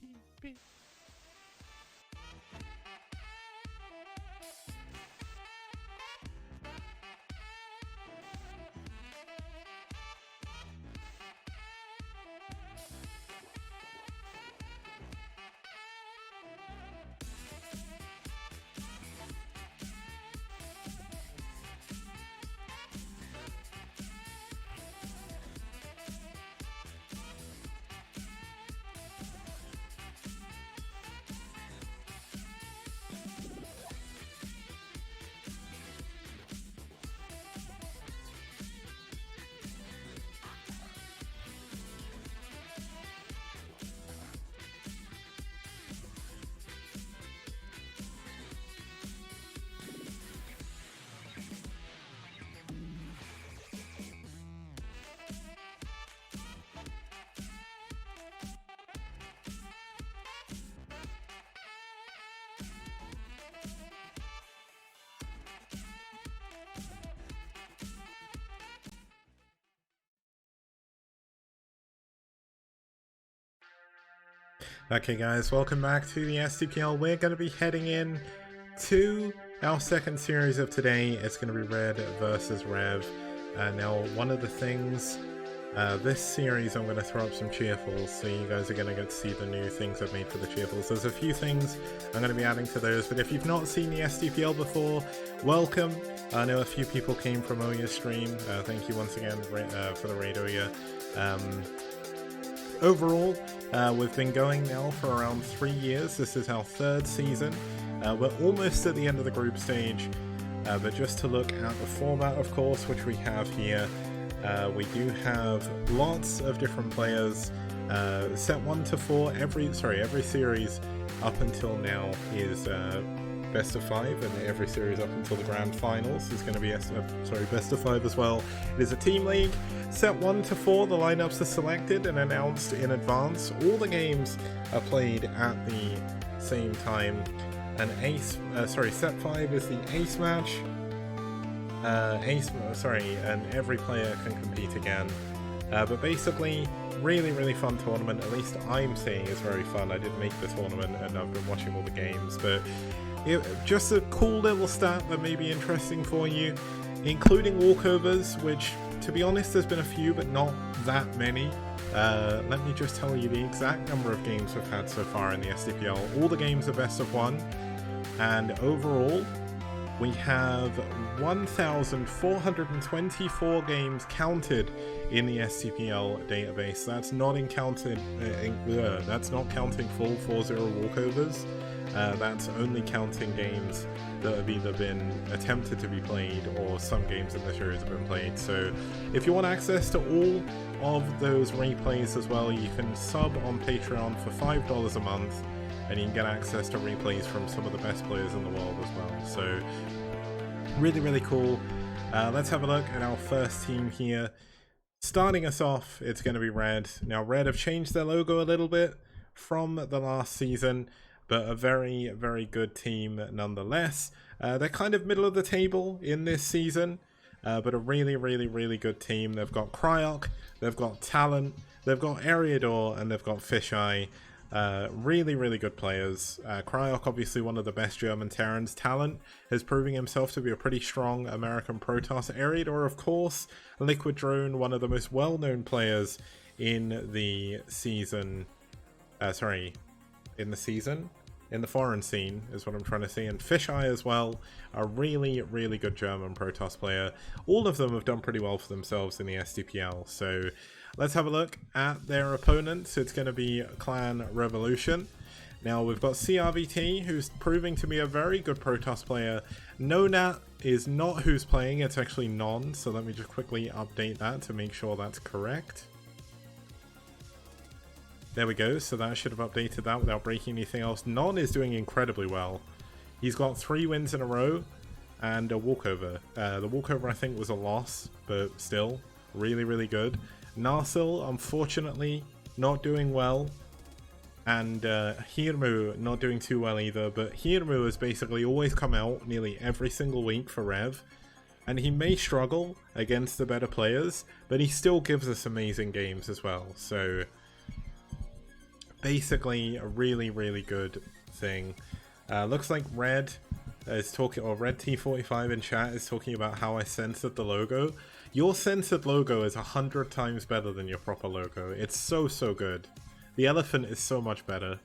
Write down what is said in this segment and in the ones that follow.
STPL. Okay guys, welcome back to the STPL. We're going to be heading in to our second series of today. It's going to be Red versus Rev. Now one of the things, this series I'm going to throw up some cheerfuls, so you guys are going to get to see the new things I've made for the cheerfuls. There's a few things I'm going to be adding to those, but if you've not seen the STPL before, welcome. I know a few people came from Oya's stream. Thank you once again for the raid, Oya. Overall, we've been going now for around 3 years. This is our third season. We're almost at the end of the group stage, but just to look at the format, of course, which we have here, we do have lots of different players. Set 1 to 4, every series up until now is best of 5, and every series up until the grand finals is going to be best of 5 as well. It is a team league. Set 1 to 4, the lineups are selected and announced in advance. All the games are played at the same time. Set 5 is the ace match. And every player can compete again. But basically, really fun tournament. At least I'm saying it's very fun. I didn't make the tournament and I've been watching all the games, but just a cool little stat that may be interesting for you, including walkovers, which, to be honest, there's been a few, but not that many. Let me just tell you the exact number of games we've had so far in the STPL. All the games are best of 1, and overall, we have 1,424 games counted in the STPL database. That's not that's not counting full 4-0 walkovers. That's only counting games that have either been attempted to be played or some games in the series have been played. So if you want access to all of those replays as well, you can sub on Patreon for $5 a month, and you can get access to replays from some of the best players in the world as well. So really cool. Let's have a look at our first team here. Starting us off, it's going to be Red. Now Red have changed their logo a little bit from the last season, but a very good team nonetheless. They're kind of middle of the table in this season, but a really good team. They've got Cryok, they've got Talent, they've got Ariador, and they've got Fisheye. Really good players. Cryok, obviously one of the best German Terrans. Talent is proving himself to be a pretty strong American Protoss. Ariador, of course, Liquid Drone, one of the most well-known players in the season. In the foreign scene is what I'm trying to say. And Fisheye as well, a really good German Protoss player. All of them have done pretty well for themselves in the STPL. So let's have a look at their opponents. It's going to be Clan Revolution. Now we've got CRVT, who's proving to be a very good Protoss player. Nonat is not who's playing, it's actually Non. So let me just quickly update that to make sure that's correct. There we go, so that should have updated that without breaking anything else. Non is doing incredibly well. He's got 3 wins in a row and a walkover. The walkover I think was a loss, but still, really good. Narsil, unfortunately, not doing well. And Hirmu not doing too well either, but Hirmu has basically always come out nearly every single week for Rev. And he may struggle against the better players, but he still gives us amazing games as well, so basically a really, really good thing. Looks like Red is talking, or Red T45 in chat is talking about how I censored the logo. Your censored logo is 100 times better than your proper logo. It's so, so good. The elephant is so much better.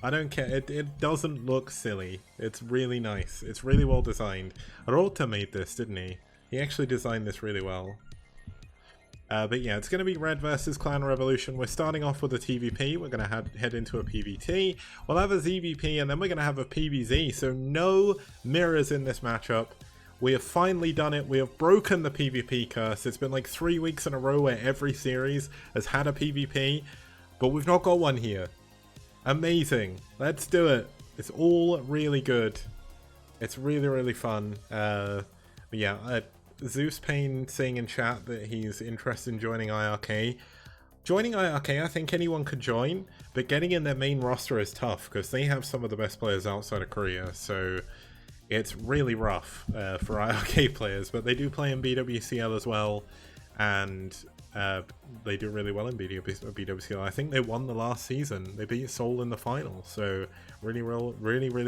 I don't care. It doesn't look silly. It's really nice. It's really well designed. Rota made this, didn't he? He actually designed this really well. But yeah, it's going to be Red versus Clan Revolution. We're starting off with a TVP. We're going to head into a PVT. We'll have a ZVP, and then we're going to have a PVZ. So no mirrors in this matchup. We have finally done it. We have broken the PvP curse. It's been like 3 weeks in a row where every series has had a PvP, but we've not got one here. Amazing. Let's do it. It's all really good. It's really, really fun. But yeah, Zeus Payne saying in chat that he's interested in joining IRK. Joining IRK, I think anyone could join, but getting in their main roster is tough because they have some of the best players outside of Korea, so it's really rough for IRK players, but they do play in BWCL as well, and they do really well in BWCL. I think they won the last season. They beat Seoul in the final, so really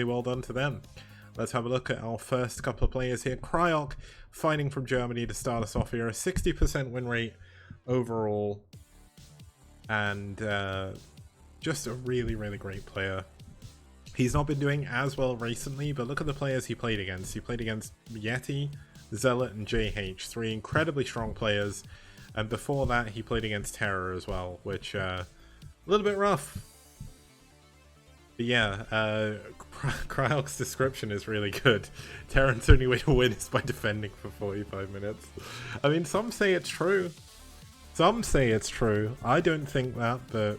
well done to them. Let's have a look at our first couple of players here. Cryok, fighting from Germany to start us off here. A 60% win rate overall. And just a really, really great player. He's not been doing as well recently, but look at the players he played against. He played against Yeti, Zealot, and JH. 3 incredibly strong players. And before that, he played against Terror as well, which a little bit rough. But yeah, Cryok's description is really good. Terran's only way to win is by defending for 45 minutes. I mean, some say it's true. Some say it's true. I don't think that, but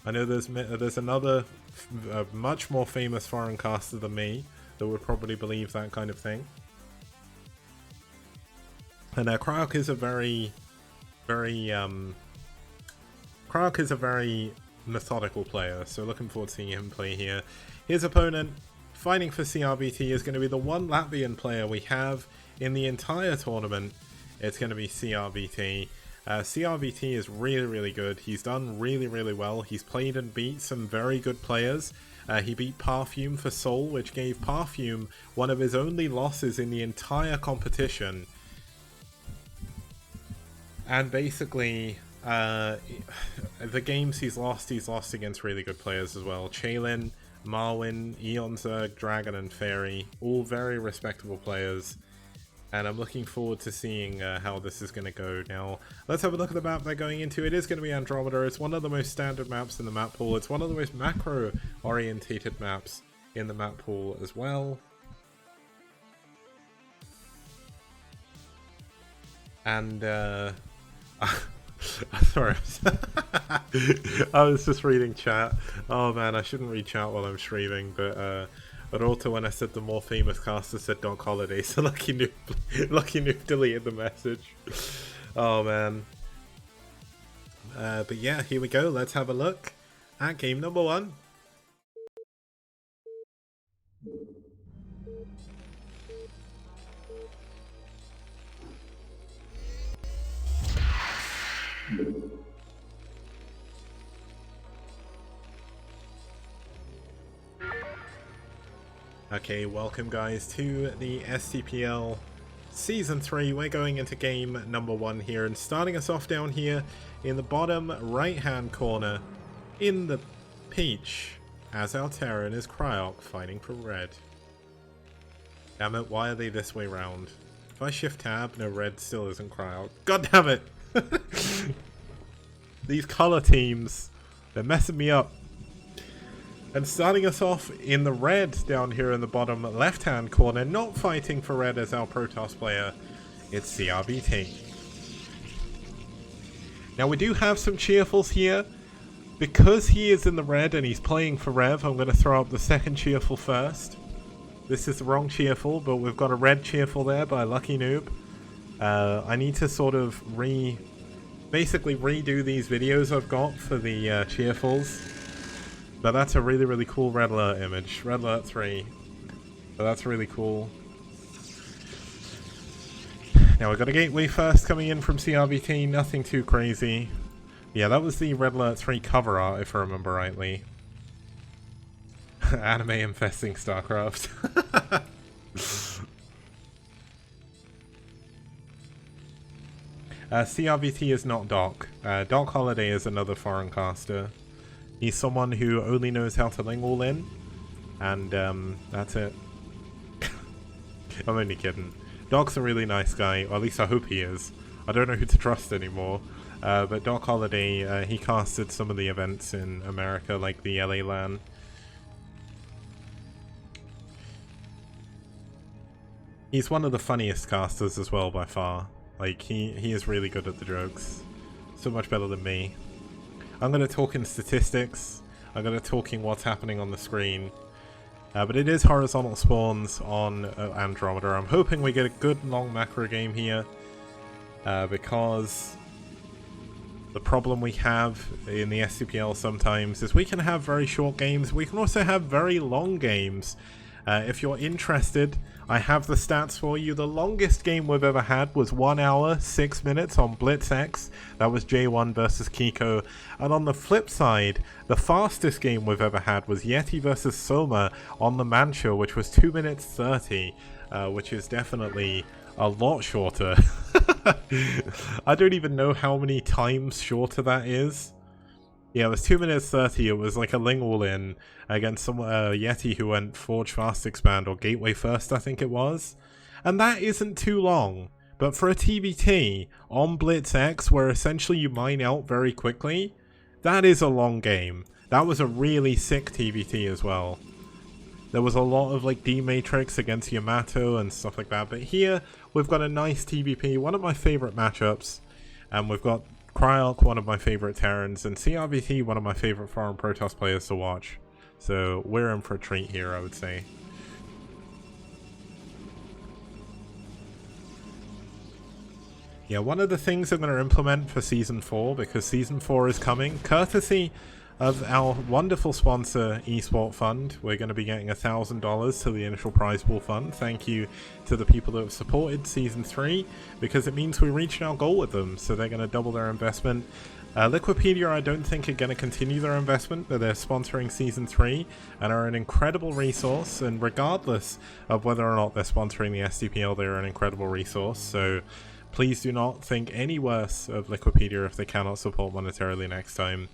I know there's another much more famous foreign caster than me that would probably believe that kind of thing. And Cryok is a very methodical player, so looking forward to seeing him play here. His opponent, fighting for CRBT, is going to be the one Latvian player we have in the entire tournament. It's going to be CRBT. CRBT is really, really good. He's done really, really well. He's played and beat some very good players. He beat Parfume for Seoul, which gave Parfume one of his only losses in the entire competition. And basically, the games he's lost against really good players as well. Chaylin, Marwin, Eonzerg, Dragon, and Fairy, all very respectable players. And I'm looking forward to seeing how this is going to go. Now, let's have a look at the map they're going into. It is going to be Andromeda. It's one of the most standard maps in the map pool. It's one of the most macro-orientated maps in the map pool as well. And, sorry, I was just reading chat. Oh man, I shouldn't read chat while I'm streaming, but also when I said the more famous caster said Doc Holiday, so Lucky Noob deleted the message. Oh man. But yeah, here we go. Let's have a look at game number 1. Okay, welcome guys to the STPL Season 3. We're going into game number 1 here, and starting us off down here in the bottom right hand corner in the peach as our Terran is Cryok fighting for red. Damn it, why are they this way round? If I shift tab, no, red still isn't Cryok. God damn it! These color teams, they're messing me up. And starting us off in the red down here in the bottom left hand corner, not fighting for red as our Protoss player, it's CRBT. Now we do have some cheerfuls here. Because he is in the red and he's playing for REV, I'm going to throw up the second cheerful first. This is the wrong cheerful, but we've got a red cheerful there by Lucky Noob. I need to sort of basically redo these videos I've got for the cheerfuls. But that's a really, really cool Red Alert image. Red Alert 3. So that's really cool. Now we've got a gateway first coming in from CRBT. Nothing too crazy. Yeah, that was the Red Alert 3 cover art, if I remember rightly. Anime infesting StarCraft. CRVT is not Doc. Doc Holiday is another foreign caster. He's someone who only knows how to lingual in, and that's it. I'm only kidding. Doc's a really nice guy, or at least I hope he is. I don't know who to trust anymore. But Doc Holiday, he casted some of the events in America, like the LA LAN. He's one of the funniest casters as well, by far. Like, he is really good at the jokes. So much better than me. I'm going to talk in statistics. I'm going to talk in what's happening on the screen. But it is horizontal spawns on Andromeda. I'm hoping we get a good long macro game here. Because the problem we have in the STPL sometimes is we can have very short games. We can also have very long games. If you're interested, I have the stats for you. The longest game we've ever had was 1 hour, 6 minutes on BlitzX. That was J1 versus Kiko. And on the flip side, the fastest game we've ever had was Yeti versus Soma on the Mancha, which was 2 minutes 30, which is definitely a lot shorter. I don't even know how many times shorter that is. Yeah, it was 2 minutes 30. It was like a lingual in against some Yeti who went Forge Fast Expand or Gateway First, I think it was. And that isn't too long. But for a TBT on BlitzX, where essentially you mine out very quickly, that is a long game. That was a really sick TBT as well. There was a lot of like D-Matrix against Yamato and stuff like that. But here, we've got a nice TBP, one of my favorite matchups. And we've got Cryark, one of my favorite Terrans, and CRVT, one of my favorite foreign Protoss players to watch. So we're in for a treat here, I would say. Yeah, one of the things I'm going to implement for Season 4, because Season 4 is coming, courtesy of our wonderful sponsor, Esport Fund. We're going to be getting $1,000 to the initial prize pool fund. Thank you to the people that have supported Season 3, because it means we reached our goal with them, so they're going to double their investment. Liquipedia, I don't think, are going to continue their investment, but they're sponsoring Season 3 and are an incredible resource, and regardless of whether or not they're sponsoring the STPL, they're an incredible resource, so please do not think any worse of Liquipedia if they cannot support monetarily next time.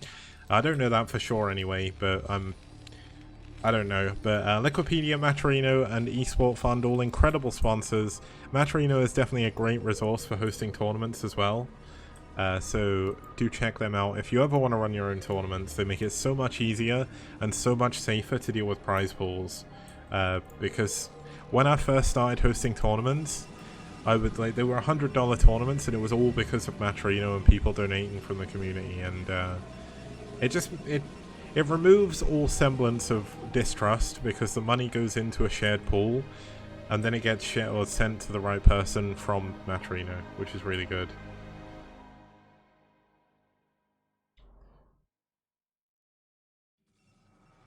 I don't know that for sure anyway, but I don't know. But Liquipedia, Maturino, and Esport Fund, all incredible sponsors. Maturino is definitely a great resource for hosting tournaments as well. So do check them out. If you ever want to run your own tournaments, they make it so much easier and so much safer to deal with prize pools. Because when I first started hosting tournaments, I would they were $100 tournaments, and it was all because of Maturino and people donating from the community, and it removes all semblance of distrust, because the money goes into a shared pool, and then it gets sent to the right person from Maturino, which is really good.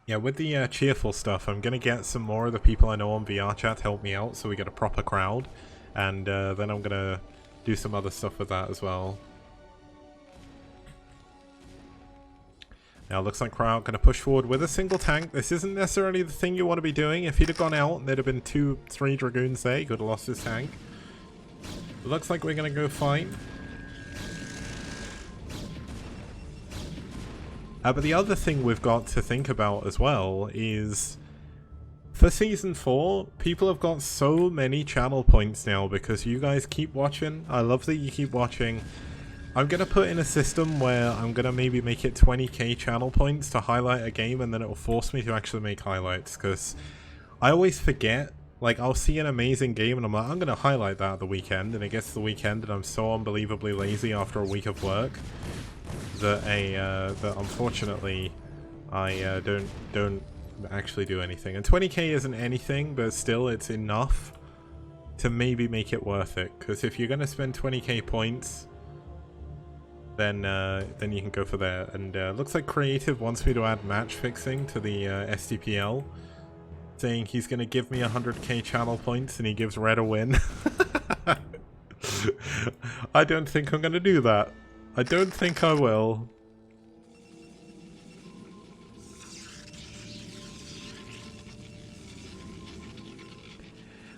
Yeah, with the cheerful stuff, I'm gonna get some more of the people I know on VR chat to help me out, so we get a proper crowd, and then I'm gonna do some other stuff with that as well. Now, it looks like Cryark going to push forward with a single tank. This isn't necessarily the thing you want to be doing. If he'd have gone out, there'd have been 2-3 Dragoons there. He could have lost his tank. It looks like we're going to go fine. But the other thing we've got to think about as well is, for Season 4, people have got so many channel points now because you guys keep watching. I love that you keep watching. I'm going to put in a system where I'm going to maybe make it 20k channel points to highlight a game, and then it will force me to actually make highlights, because I always forget. Like, I'll see an amazing game and I'm like, I'm going to highlight that at the weekend, and it gets to the weekend and I'm so unbelievably lazy after a week of work that that unfortunately I don't actually do anything. And 20k isn't anything, but still it's enough to maybe make it worth it, because if you're going to spend 20k points, then you can go for that. And looks like Creative wants me to add match fixing to the STPL, saying he's going to give me 100k channel points and he gives Red a win. I don't think I'm going to do that. I don't think I will.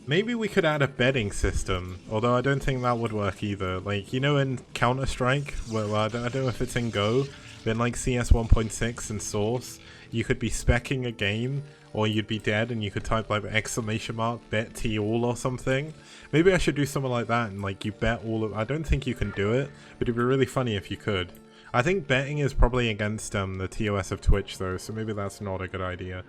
Maybe we could add a betting system, although I don't think that would work either. Like, you know, in Counter-Strike, well, I don't know if it's in Go, but in like CS 1.6 and Source, you could be speccing a game, or you'd be dead and you could type like exclamation mark bet T all or something. Maybe I should do something like that and like you bet all of... I don't think you can do it, but it'd be really funny if you could. I think betting is probably against the TOS of Twitch though, so maybe that's not a good idea.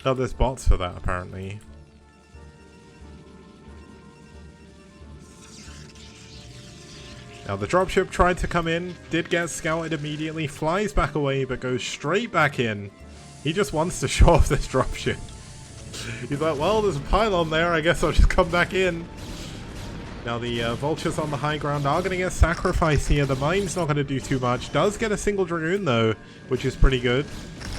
Oh, there's bots for that apparently. Now the dropship tried to come in, did get scouted immediately, flies back away but goes straight back in. He just wants to show off this dropship. He's like, well, there's a pylon there, I guess I'll just come back in. Now the vultures on the high ground are going to get sacrificed here. The mine's not going to do too much. Does get a single dragoon though, which is pretty good.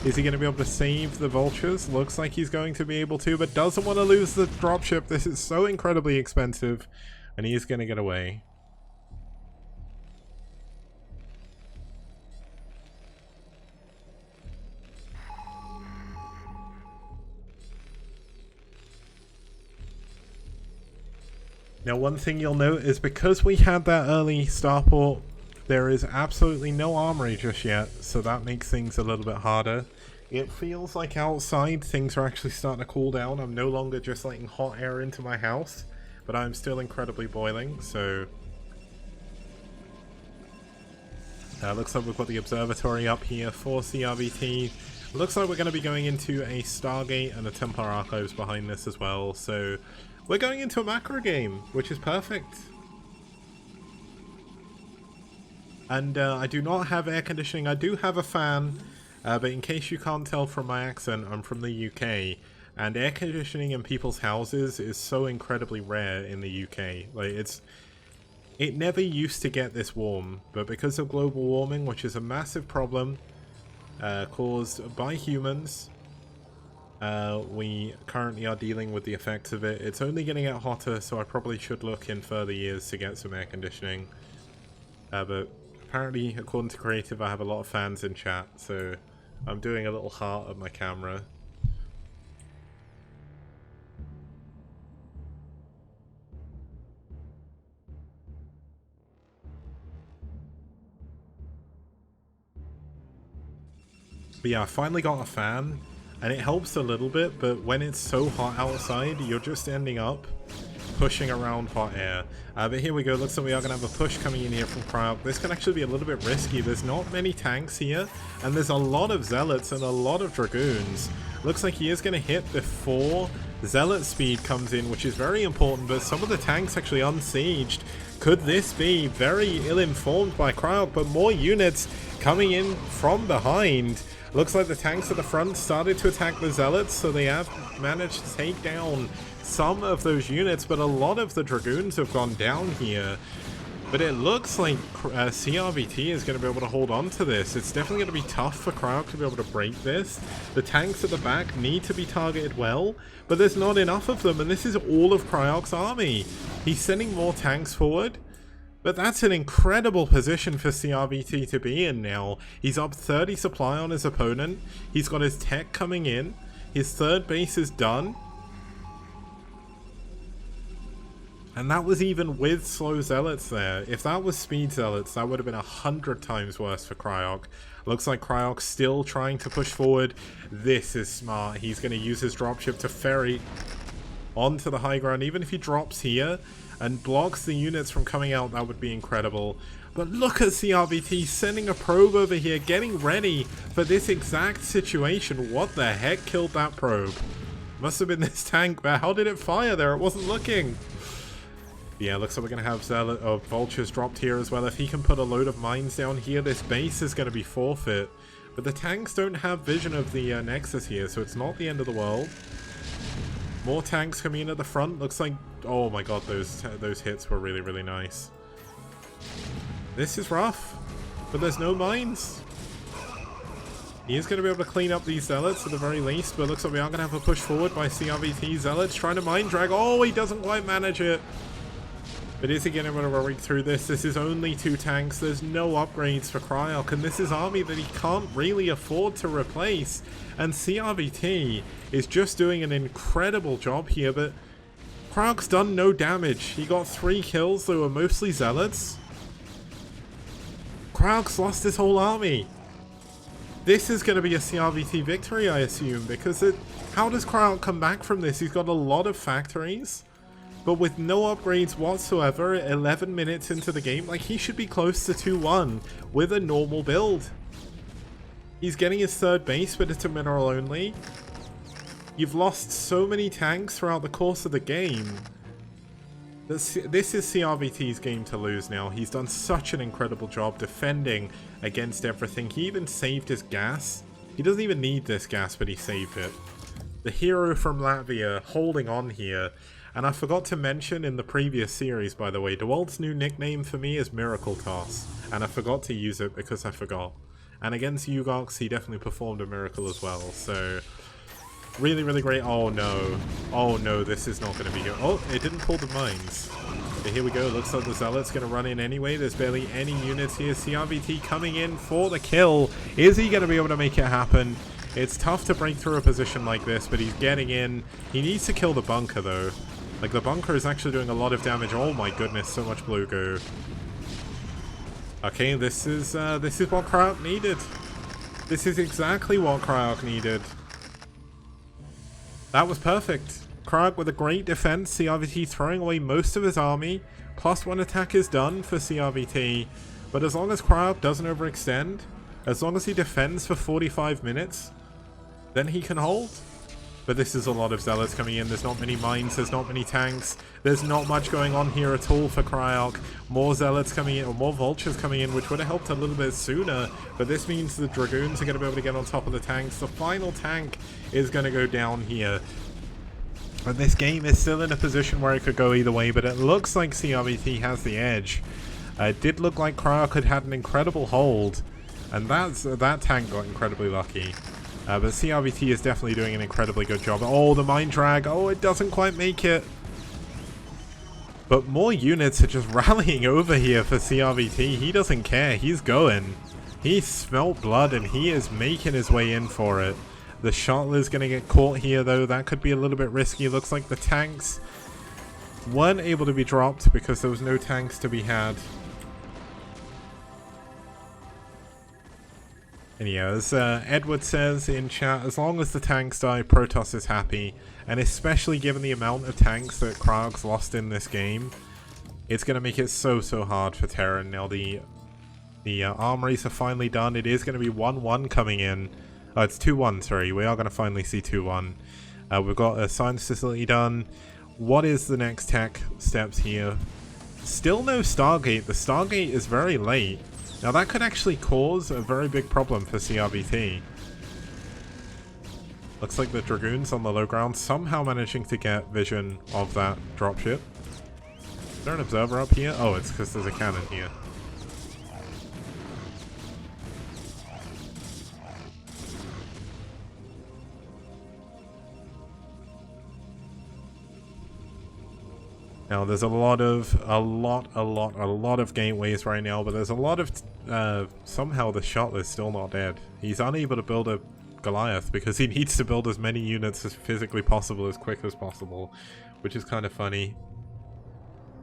Is he going to be able to save the vultures? Looks like he's going to be able to, but doesn't want to lose the dropship. This is so incredibly expensive, and he is going to get away. Now one thing you'll note is because we had that early starport, there is absolutely no armory just yet, so that makes things a little bit harder. It feels like outside things are actually starting to cool down. I'm no longer just letting hot air into my house, but I'm still incredibly boiling, so... looks like we've got the observatory up here for CRVT. Looks like we're going to be going into a Stargate and a Templar Archives behind this as well, so... We're going into a macro game, which is perfect. And I do not have air conditioning. I do have a fan, but in case you can't tell from my accent, I'm from the UK. And air conditioning in people's houses is so incredibly rare in the UK. Like, it never used to get this warm, but because of global warming, which is a massive problem caused by humans, we currently are dealing with the effects of it. It's only going to get hotter, so I probably should look in further years to get some air conditioning. But apparently, according to Creative, I have a lot of fans in chat, so I'm doing a little heart of my camera. But yeah, I finally got a fan. And it helps a little bit, but when it's so hot outside, you're just ending up pushing around hot air. But here we go, looks like we are going to have a push coming in here from Cryok. This can actually be a little bit risky. There's not many tanks here, and there's a lot of Zealots and a lot of Dragoons. Looks like he is going to hit before Zealot speed comes in, which is very important, but some of the tanks actually unsieged. Could this be very ill-informed by Cryok, but more units coming in from behind? Looks like the tanks at the front started to attack the Zealots, so they have managed to take down some of those units, but a lot of the Dragoons have gone down here. But it looks like CRVT is going to be able to hold on to this. It's definitely going to be tough for Cryok to be able to break this. The tanks at the back need to be targeted well, but there's not enough of them, and this is all of Cryok's army. He's sending more tanks forward. But that's an incredible position for CRVT to be in now. He's up 30 supply on his opponent. He's got his tech coming in. His third base is done. And that was even with slow Zealots there. If that was speed Zealots, that would have been 100 times worse for Cryok. Looks like Cryok's still trying to push forward. This is smart. He's going to use his dropship to ferry onto the high ground. Even if he drops here and blocks the units from coming out, that would be incredible. But look at CRVT sending a probe over here, getting ready for this exact situation. What the heck killed that probe? Must have been this tank, but how did it fire there? It wasn't looking. Yeah, looks like we're going to have vultures dropped here as well. If he can put a load of mines down here, this base is going to be forfeit. But the tanks don't have vision of the Nexus here, so it's not the end of the world. More tanks coming in at the front. Looks like... Oh my god, those hits were really, really nice. This is rough, but there's no mines. He is going to be able to clean up these Zealots at the very least, but it looks like we are going to have a push forward by CRVT. Zealots trying to mine drag. Oh, he doesn't quite manage it. But is he going to be able to rig through this? This is only 2 tanks. There's no upgrades for Cryok, and this is army that he can't really afford to replace. And CRVT is just doing an incredible job here, but Cryok's done no damage. He got 3 kills. They were mostly zealots. Cryok's lost his whole army. This is going to be a CRVT victory, I assume, because how does Cryok come back from this? He's got a lot of factories, but with no upgrades whatsoever, 11 minutes into the game, like, he should be close to 2-1 with a normal build. He's getting his 3rd base, but it's a mineral only. You've lost so many tanks throughout the course of the game. This is CRVT's game to lose now. He's done such an incredible job defending against everything. He even saved his gas. He doesn't even need this gas, but he saved it. The hero from Latvia holding on here. And I forgot to mention in the previous series, by the way, DeWalt's new nickname for me is Miracle Toss. And I forgot to use it because I forgot. And against Ugox, he definitely performed a miracle as well. So, really, really great. Oh no. Oh no, this is not going to be good. Oh, it didn't pull the mines. Okay, here we go. Looks like the Zealot's going to run in anyway. There's barely any units here. CRVT coming in for the kill. Is he going to be able to make it happen? It's tough to break through a position like this, but he's getting in. He needs to kill the bunker though. Like, the bunker is actually doing a lot of damage. Oh my goodness, so much blue go. Okay, this is what Cryok needed. This is exactly what Cryok needed. That was perfect. Cryok with a great defense. CRVT throwing away most of his army. +1 attack is done for CRVT. But as long as Cryok doesn't overextend, as long as he defends for 45 minutes, then he can hold. But this is a lot of zealots coming in. There's not many mines. There's not many tanks. There's not much going on here at all for Cryok. More zealots coming in, or more vultures coming in, which would have helped a little bit sooner. But this means the dragoons are going to be able to get on top of the tanks. The final tank is going to go down here. But this game is still in a position where it could go either way. But it looks like CRVT has the edge. It did look like Cryok had an incredible hold. And that tank got incredibly lucky. But CRVT is definitely doing an incredibly good job. Oh, the mine drag. Oh, it doesn't quite make it. But more units are just rallying over here for CRVT. He doesn't care. He's going. He smelt blood and he is making his way in for it. The shuttle is going to get caught here, though. That could be a little bit risky. Looks like the tanks weren't able to be dropped because there was no tanks to be had. And yeah, as Edward says in chat, as long as the tanks die, Protoss is happy. And especially given the amount of tanks that Cryok's lost in this game, it's going to make it so hard for Terran. Now the armories are finally done. It is going to be 1-1 coming in. Oh, it's 2-1, sorry. We are going to finally see 2-1. We've got a science facility done. What is the next tech steps here? Still no Stargate. The Stargate is very late. Now that could actually cause a very big problem for CRVT. Looks like the Dragoons on the low ground somehow managing to get vision of that dropship. Is there an observer up here? Oh, it's because there's a cannon here. Now there's a lot of gateways right now, but there's a lot of somehow the shuttle is still not dead. He's unable to build a Goliath because he needs to build as many units as physically possible as quick as possible, which is kind of funny.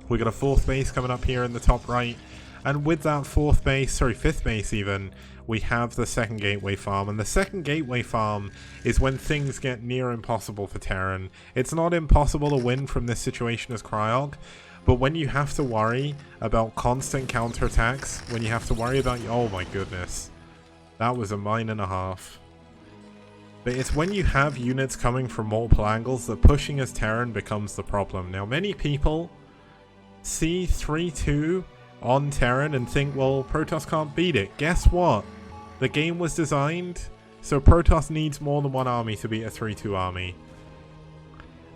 We got a 4th base coming up here in the top right, and with that 5th base even, we have the 2nd gateway farm. And the 2nd gateway farm is when things get near impossible for Terran. It's not impossible to win from this situation as Cryok, but when you have to worry about constant counterattacks, when you have to worry about... Oh my goodness. That was a mine and a half. But it's when you have units coming from multiple angles that pushing as Terran becomes the problem. Now many people see 3-2 on Terran and think, well, Protoss can't beat it. Guess what? The game was designed so Protoss needs more than one army to beat a 3-2 army.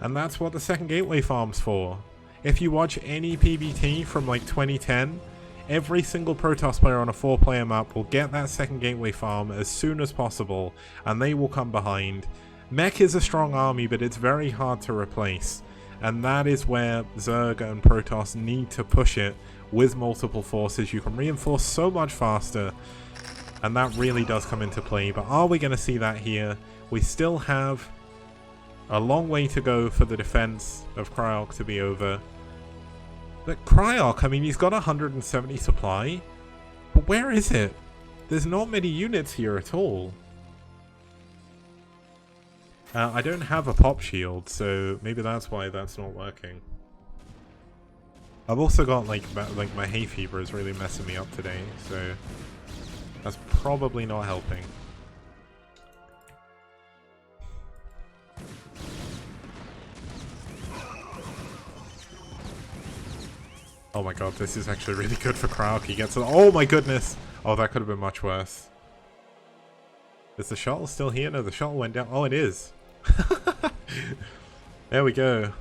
And that's what the 2nd gateway farm's for. If you watch any PBT from like 2010, every single Protoss player on a 4-player map will get that 2nd gateway farm as soon as possible, and they will come behind. Mech is a strong army, but it's very hard to replace. And that is where Zerg and Protoss need to push it with multiple forces. You can reinforce so much faster, and that really does come into play. But are we going to see that here? We still have a long way to go for the defense of Cryok to be over. But Cryok, I mean, he's got 170 supply, but where is it? There's not many units here at all. I don't have a pop shield, so maybe that's why that's not working. I've also got like my hay fever is really messing me up today, so that's probably not helping. Oh my god, this is actually really good for Cryok. He gets it. Oh my goodness! Oh, that could have been much worse. Is the shuttle still here? No, the shuttle went down. Oh, it is. There we go.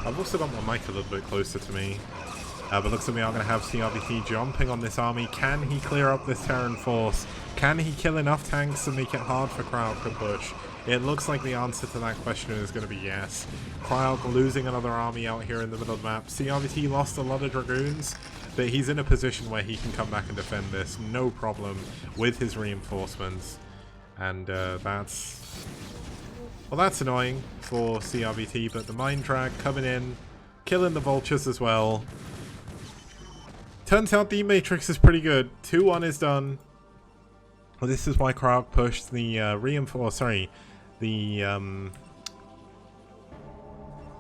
I've also got my mic a little bit closer to me. But looks like we are going to have CRVT jumping on this army. Can he clear up this Terran force? Can he kill enough tanks to make it hard for Cryok to push? It looks like the answer to that question is going to be yes. Cryok losing another army out here in the middle of the map. CRVT lost a lot of Dragoons, but he's in a position where he can come back and defend this no problem with his reinforcements. And that's... well, that's annoying for CRVT, but the Mind Track coming in, killing the Vultures as well. Turns out the Matrix is pretty good. 2-1 is done. Well, this is why Cryok pushed the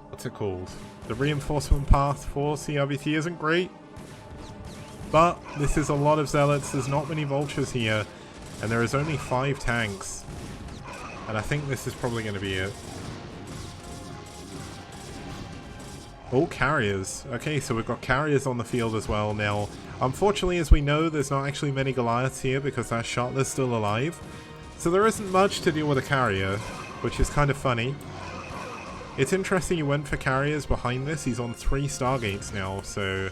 what's it called? The reinforcement path for CRVT isn't great. But this is a lot of Zealots. There's not many Vultures here. And there is only 5 tanks. And I think this is probably going to be it. Oh, carriers. Okay, so we've got carriers on the field as well now. Unfortunately, as we know, there's not actually many Goliaths here because that Shotler's still alive. So there isn't much to deal with a carrier, which is kind of funny. It's interesting he went for carriers behind this. He's on 3 Stargates now, so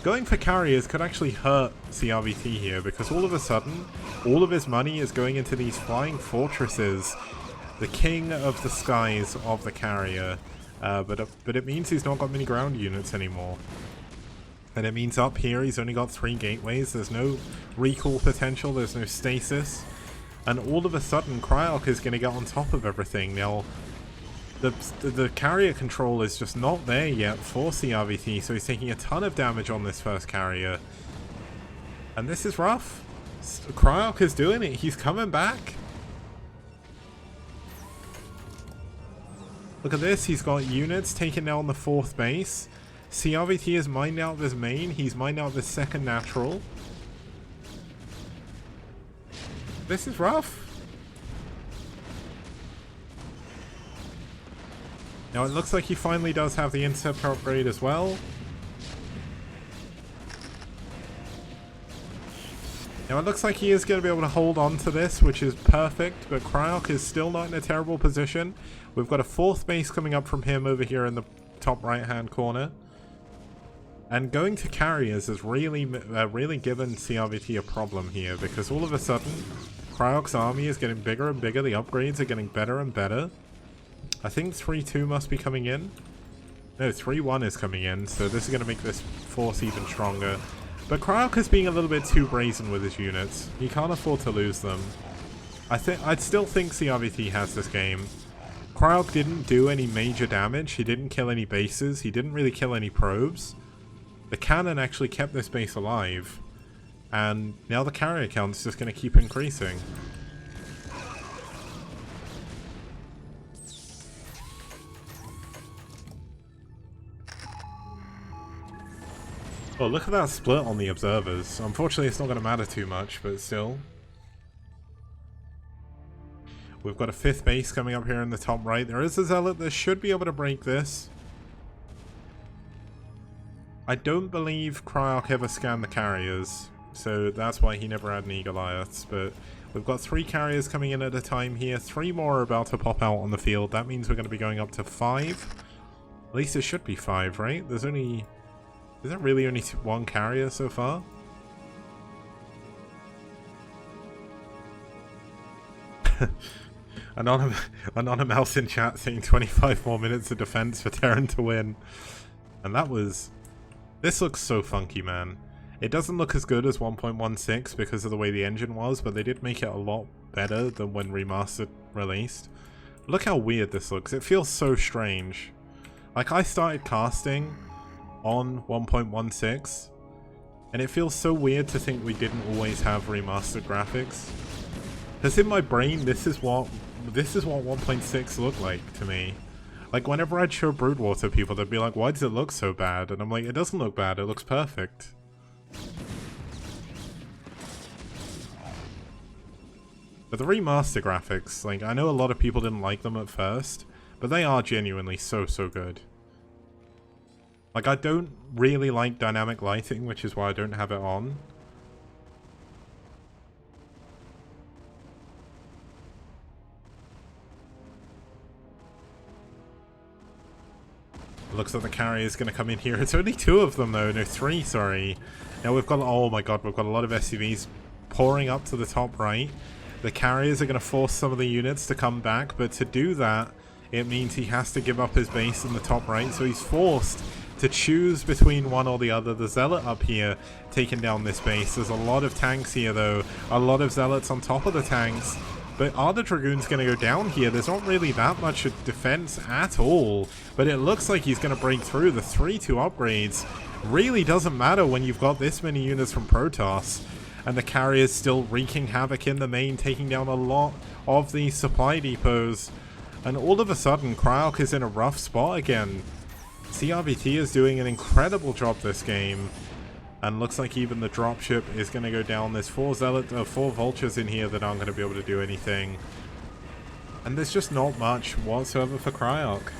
going for carriers could actually hurt CRVT here because all of a sudden, all of his money is going into these flying fortresses. The king of the skies of the carrier. But it means he's not got many ground units anymore. And it means up here he's only got 3 gateways. There's no recall potential. There's no stasis. And all of a sudden Cryok is going to get on top of everything. Now, the carrier control is just not there yet for CRVT. So he's taking a ton of damage on this first carrier. And this is rough. Cryok is doing it. He's coming back. Look at this, he's got units taken down the 4th base. CRVT is mined out of his main, he's mined out of his 2nd natural. This is rough. Now it looks like he finally does have the interceptor upgrade as well. Now it looks like he is going to be able to hold on to this, which is perfect, but Cryok is still not in a terrible position. We've got a 4th base coming up from him over here in the top right hand corner. And going to carriers has really given CRVT a problem here, because all of a sudden Cryok's army is getting bigger and bigger, the upgrades are getting better and better. I think 3-2 must be coming in. No, 3-1 is coming in, so this is going to make this force even stronger. But Cryok is being a little bit too brazen with his units. He can't afford to lose them. I'd still think CRVT has this game. Cryok didn't do any major damage. He didn't kill any bases. He didn't really kill any probes. The cannon actually kept this base alive. And now the carrier count's just going to keep increasing. Oh, look at that split on the observers. Unfortunately, it's not going to matter too much, but still. We've got a 5th base coming up here in the top right. There is a Zealot that should be able to break this. I don't believe Cryok ever scanned the carriers, so that's why he never had any Goliaths, but we've got 3 carriers coming in at a time here. 3 more are about to pop out on the field. That means we're going to be going up to 5. At least it should be 5, right? There's only... is there really only 1 carrier so far? Anonymous in chat saying 25 more minutes of defense for Terran to win. And that was... This looks so funky, man. It doesn't look as good as 1.16 because of the way the engine was, but they did make it a lot better than when Remastered released. Look how weird this looks. It feels so strange. Like, I started casting on 1.16, and it feels so weird to think we didn't always have remastered graphics. Because in my brain, this is what 1.6 looked like to me. Like, whenever I'd show Broodwater to people, they'd be like, why does it look so bad? And I'm like, it doesn't look bad, it looks perfect. But the remaster graphics, like, I know a lot of people didn't like them at first, but they are genuinely so good. Like, I don't really like dynamic lighting, which is why I don't have it on. Looks like the carrier is going to come in here. It's only 2 of them though, no 3, sorry. Now we've got, oh my god, we've got a lot of SCVs pouring up to the top right. The carriers are going to force some of the units to come back, but to do that, it means he has to give up his base in the top right, so he's forced to choose between one or the other. The Zealot up here taking down this base. There's a lot of tanks here though, a lot of Zealots on top of the tanks. But are the Dragoons going to go down here? There's not really that much defense at all, but it looks like he's going to break through. The 3-2 upgrades really doesn't matter when you've got this many units from Protoss. And the carrier's still wreaking havoc in the main, taking down a lot of these supply depots. And all of a sudden, Cryok is in a rough spot again. CRVT is doing an incredible job this game. And looks like even the dropship is going to go down. There's 4 vultures in here that aren't going to be able to do anything. And there's just not much whatsoever for Cryok.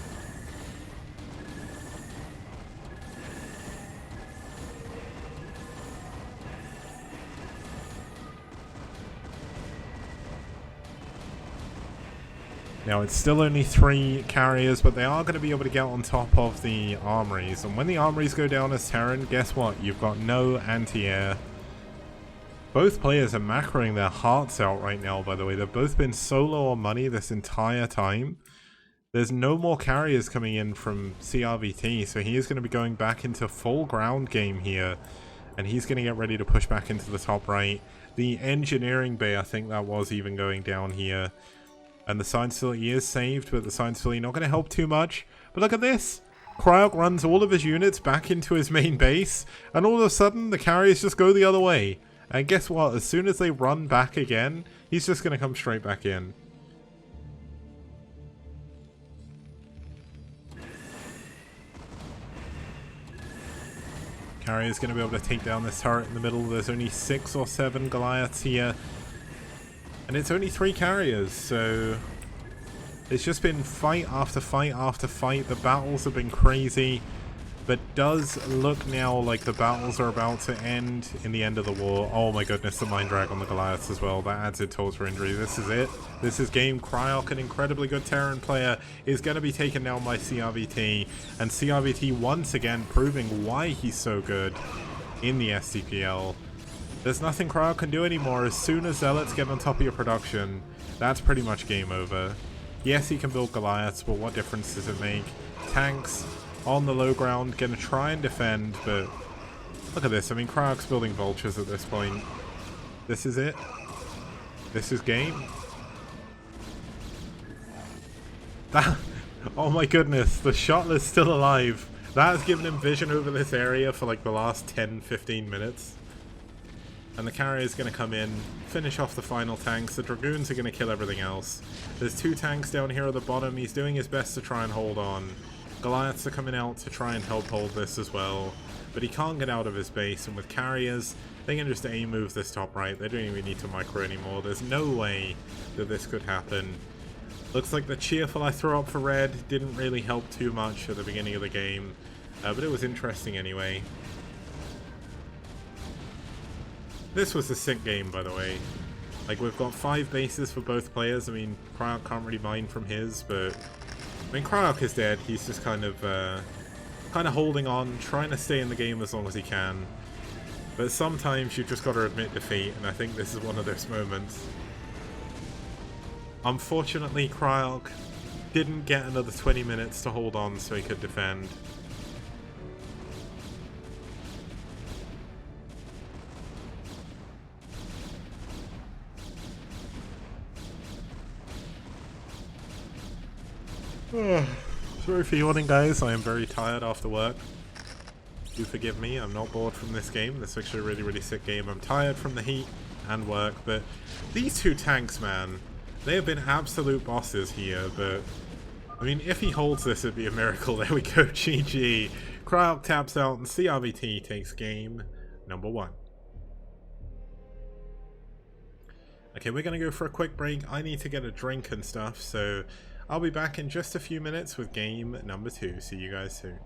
Now, it's still only 3 carriers, but they are going to be able to get on top of the armories. And when the armories go down as Terran, guess what? You've got no anti-air. Both players are macroing their hearts out right now, by the way. They've both been so low on money this entire time. There's no more carriers coming in from CRVT, so he is going to be going back into full ground game here. And he's going to get ready to push back into the top right. The engineering bay, I think that was even going down here. And the Science Facility is saved, but the Science Facility not going to help too much. But look at this. Cryok runs all of his units back into his main base, and all of a sudden the carriers just go the other way. And guess what? As soon as they run back again, he's just going to come straight back in. Carrier's going to be able to take down this turret in the middle. There's only 6 or 7 Goliaths here. And it's only 3 carriers, so it's just been fight after fight after fight. The battles have been crazy, but does look now like the battles are about to end in the end of the war. Oh my goodness, the Mind Drag on the Goliaths as well. That adds insult to injury. This is it. This is game. Cryok, an incredibly good Terran player, is going to be taken down by CRVT. And CRVT once again proving why he's so good in the STPL. There's nothing Cryok can do anymore. As soon as Zealots get on top of your production, that's pretty much game over. Yes, he can build Goliaths, but what difference does it make? Tanks on the low ground, gonna try and defend, but look at this. I mean, Cryok's building vultures at this point. This is it. This is game. That, oh my goodness, the Shotless still alive. That has given him vision over this area for like the last 10-15 minutes. And the carrier is going to come in, finish off the final tanks. The Dragoons are going to kill everything else. There's 2 tanks down here at the bottom. He's doing his best to try and hold on. Goliaths are coming out to try and help hold this as well. But he can't get out of his base. And with carriers, they can just aim move this top right. They don't even need to micro anymore. There's no way that this could happen. Looks like the cheerful I throw up for red didn't really help too much at the beginning of the game. But it was interesting anyway. This was a sick game, by the way. Like, we've got 5 bases for both players. I mean, Cryok can't really mine from his, but I mean, Cryok is dead. He's just kind of holding on, trying to stay in the game as long as he can. But sometimes you've just got to admit defeat, and I think this is one of those moments. Unfortunately, Kryok didn't get another 20 minutes to hold on so he could defend. Sorry for yawning, guys. I am very tired after work. Do forgive me, I'm not bored from this game. This is actually a really, really sick game. I'm tired from the heat and work, but these two tanks, man, they have been absolute bosses here, but I mean, if he holds this, it'd be a miracle. There we go, GG. Kryok taps out and CRVT takes game number 1. Okay, we're gonna go for a quick break. I need to get a drink and stuff, so I'll be back in just a few minutes with game number 2. See you guys soon.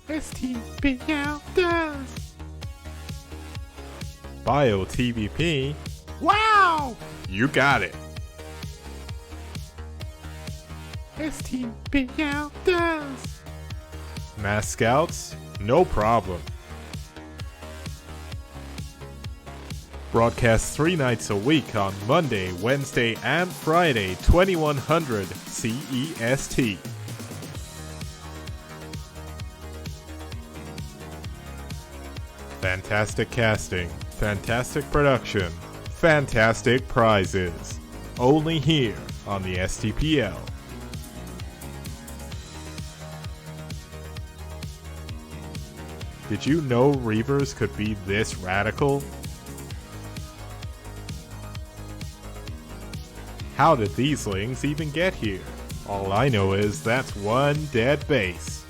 STPL does! Bio TVP? Wow! You got it! STPL does! Mass Scouts? No problem. Broadcast 3 nights a week on Monday, Wednesday, and Friday, 2100 CEST. Fantastic casting, fantastic production, fantastic prizes. Only here on the STPL. Did you know REAVERS could be this radical? How did these lings even get here? All I know is that's one dead base.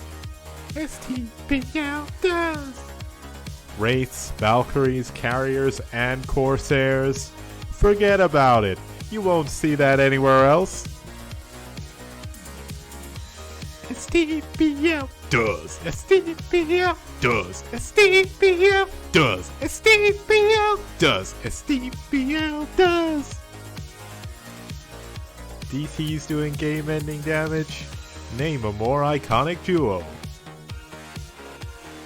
STPL does! Wraiths, Valkyries, Carriers, and Corsairs. Forget about it. You won't see that anywhere else. STPL does. STPL does. STPL does. STPL does. STPL does. DT's doing game-ending damage? Name a more iconic duo.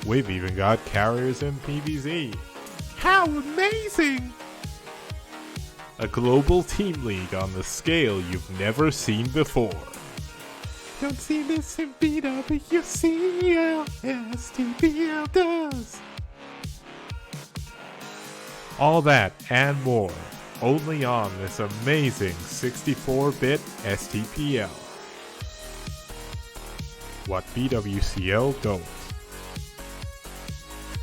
We've even got carriers in PvZ. How amazing! A global team league on the scale you've never seen before. Don't see this in BWCL, STPL does. All that and more, only on this amazing 64-bit STPL. What BWCL don't.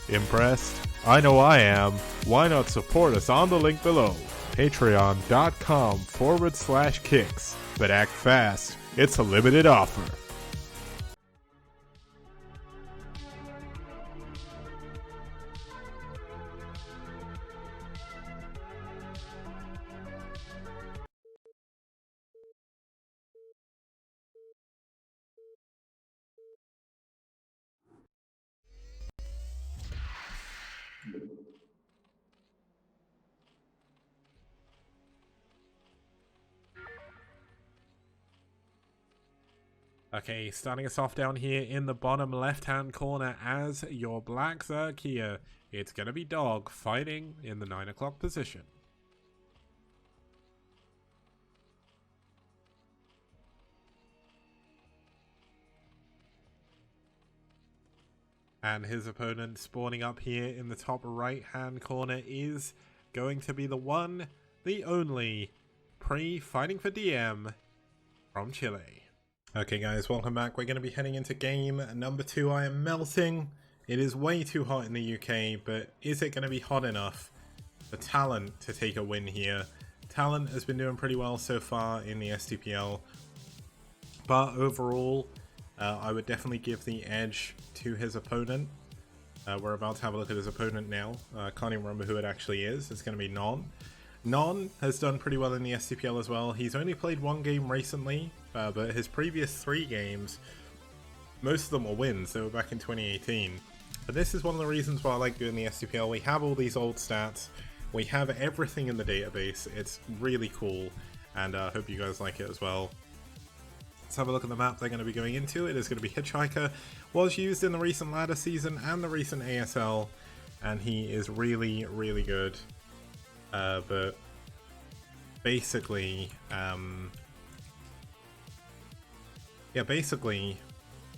Impressed? I know I am. Why not support us on the link below? Patreon.com/kicks. But act fast. It's a limited offer. Okay, starting us off down here in the bottom left-hand corner as your Black Zerg here. It's going to be Dog fighting in the 9 o'clock position. And his opponent spawning up here in the top right-hand corner is going to be the one, the only, Pre fighting for DM from Chile. Okay guys, welcome back. We're going to be heading into game number 2. I am melting. It is way too hot in the UK, but is it going to be hot enough for Talent to take a win here? Talent has been doing pretty well so far in the STPL, but overall, I would definitely give the edge to his opponent. We're about to have a look at his opponent now. Can't even remember who it actually is. It's going to be Non. Non has done pretty well in the STPL as well. He's only played one game recently, but his previous 3 games, most of them were wins. They were back in 2018. But this is one of the reasons why I like doing the STPL. We have all these old stats. We have everything in the database. It's really cool, and I hope you guys like it as well. Let's have a look at the map they're going to be going into. It is going to be Hitchhiker. Was used in the recent ladder season and the recent ASL, and he is really, really good. But basically, yeah, basically,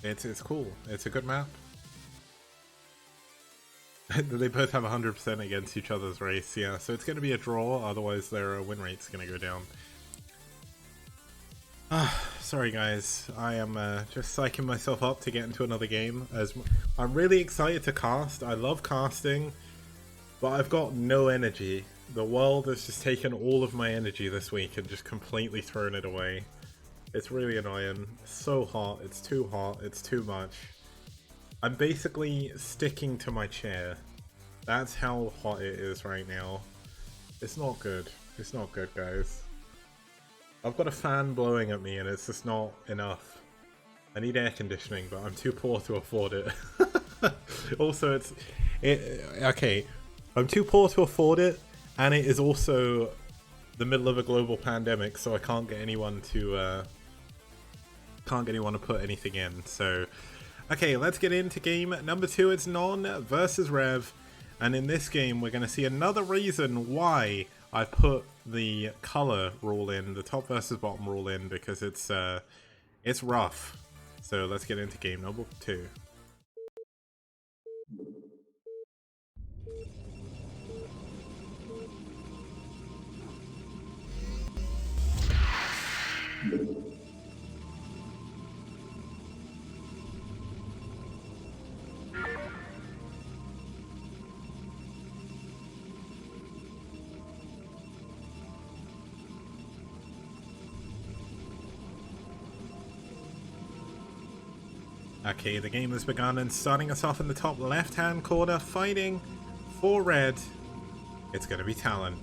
it's cool. It's a good map. They both have 100% against each other's race, yeah. So it's going to be a draw, otherwise their win rate's going to go down. Sorry guys, I am just psyching myself up to get into another game. As I'm really excited to cast. I love casting, but I've got no energy. The world has just taken all of my energy this week and just completely thrown it away. It's really annoying. It's so hot. It's too hot. It's too much. I'm basically sticking to my chair. That's how hot it is right now. It's not good. It's not good, guys. I've got a fan blowing at me and it's just not enough. I need air conditioning, but I'm too poor to afford it. Also, okay. I'm too poor to afford it, and it is also the middle of a global pandemic, so I can't get anyone to put anything in. So, okay, let's get into game number 2. It's Non versus Rev, and in this game, we're going to see another reason why I put the color rule in, the top versus bottom rule in, because it's rough. So let's get into game number 2. Okay, the game has begun, and starting us off in the top left-hand corner, fighting for red, it's going to be Talon.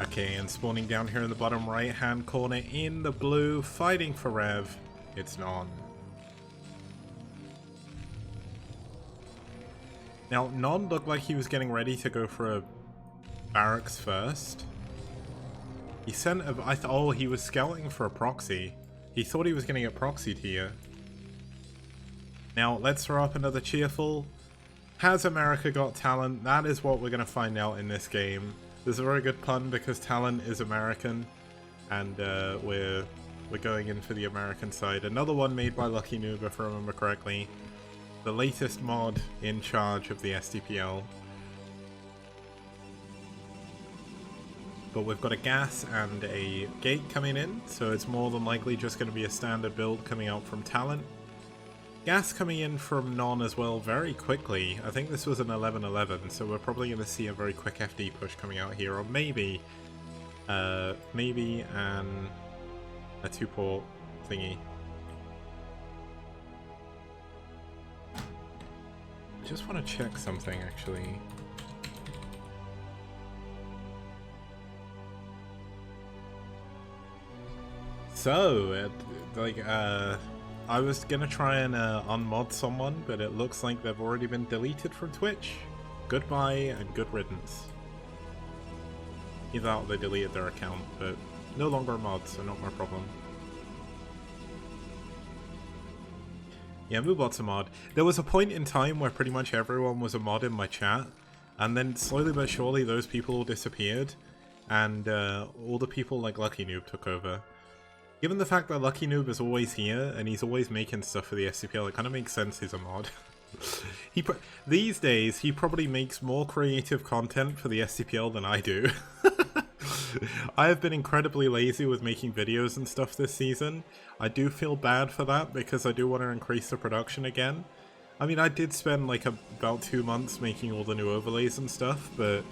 Okay, and spawning down here in the bottom right-hand corner in the blue, fighting for Rev, it's Non. Now, Non looked like he was getting ready to go for a barracks first. He sent a... oh, he was scouting for a proxy. He thought he was going to get proxied here. Now, let's throw up another cheerful. Has America got talent? That is what we're going to find out in this game. There's a very good pun because Talent is American, and we're going in for the American side. Another one made by Lucky Noob, if I remember correctly. The latest mod in charge of the STPL. But we've got a gas and a gate coming in, so it's more than likely just going to be a standard build coming out from Talent. Gas coming in from Non as well very quickly. I think this was an 11-11, so we're probably going to see a very quick FD push coming out here, or maybe a 2-port thingy. I just want to check something actually. So, I was gonna try and unmod someone, but it looks like they've already been deleted from Twitch. Goodbye and good riddance. Either that or they deleted their account, but no longer a mod, so not my problem. Yeah, Moobot's a mod. There was a point in time where pretty much everyone was a mod in my chat, and then slowly but surely those people all disappeared, and all the people like Lucky Noob took over. Given the fact that Lucky Noob is always here, and he's always making stuff for the STPL, it kind of makes sense he's a mod. These days, he probably makes more creative content for the STPL than I do. I have been incredibly lazy with making videos and stuff this season. I do feel bad for that, because I do want to increase the production again. I mean, I did spend like about 2 months making all the new overlays and stuff, but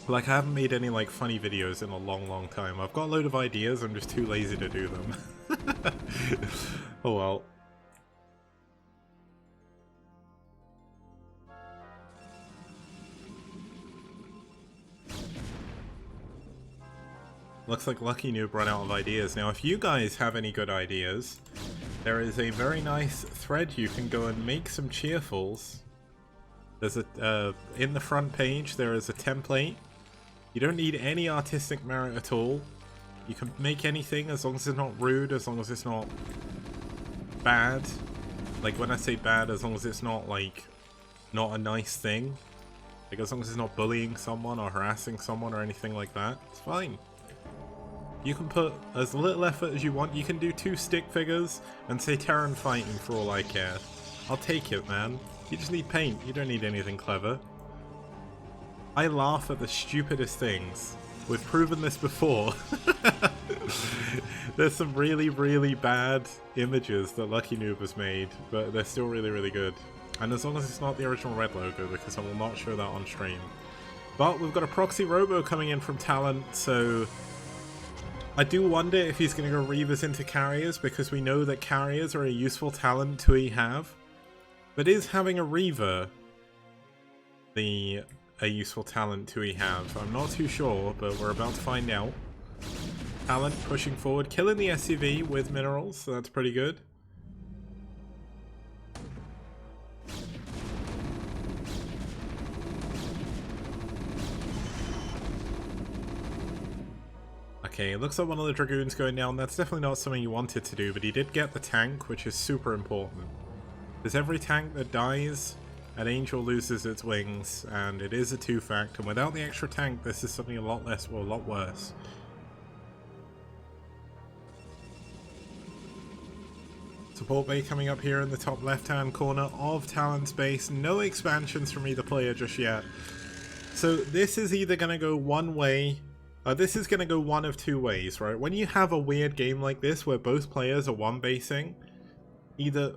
like I haven't made any like funny videos in a long time. I've got a load of ideas, I'm just too lazy to do them. Oh well. Looks like Lucky Noob ran out of ideas. Now, if you guys have any good ideas, there is a very nice thread you can go and make some cheerfuls. There's a in the front page there is a template. You don't need any artistic merit at all. You can make anything as long as it's not rude, as long as it's not bad. Like when I say bad, as long as it's not like not a nice thing. Like as long as it's not bullying someone or harassing someone or anything like that, it's fine. You can put as little effort as you want. You can do 2 stick figures and say Terran fighting for all I care. I'll take it, man. You just need paint. You don't need anything clever. I laugh at the stupidest things. We've proven this before. There's some really bad images that Lucky Noob has made, but they're still really good. And as long as it's not the original red logo, because I will not show that on stream. But we've got a proxy robo coming in from Talent, so I do wonder if he's going to go REAVERS into carriers, because we know that carriers are a useful talent to have. But is having a REAVER a useful talent to have? I'm not too sure, but we're about to find out. Talent pushing forward, killing the SUV with minerals, so that's pretty good. Okay, it looks like one of the Dragoons going down. That's definitely not something you wanted to do, but he did get the tank, which is super important. Because every tank that dies, an angel loses its wings, and it is a 2-fact, and without the extra tank, this is something a lot less, or a lot worse. Support bay coming up here in the top left-hand corner of Talent's base. No expansions from either player just yet. So this is either going to go one way. This is going to go one of 2 ways, right? When you have a weird game like this where both players are one-basing, either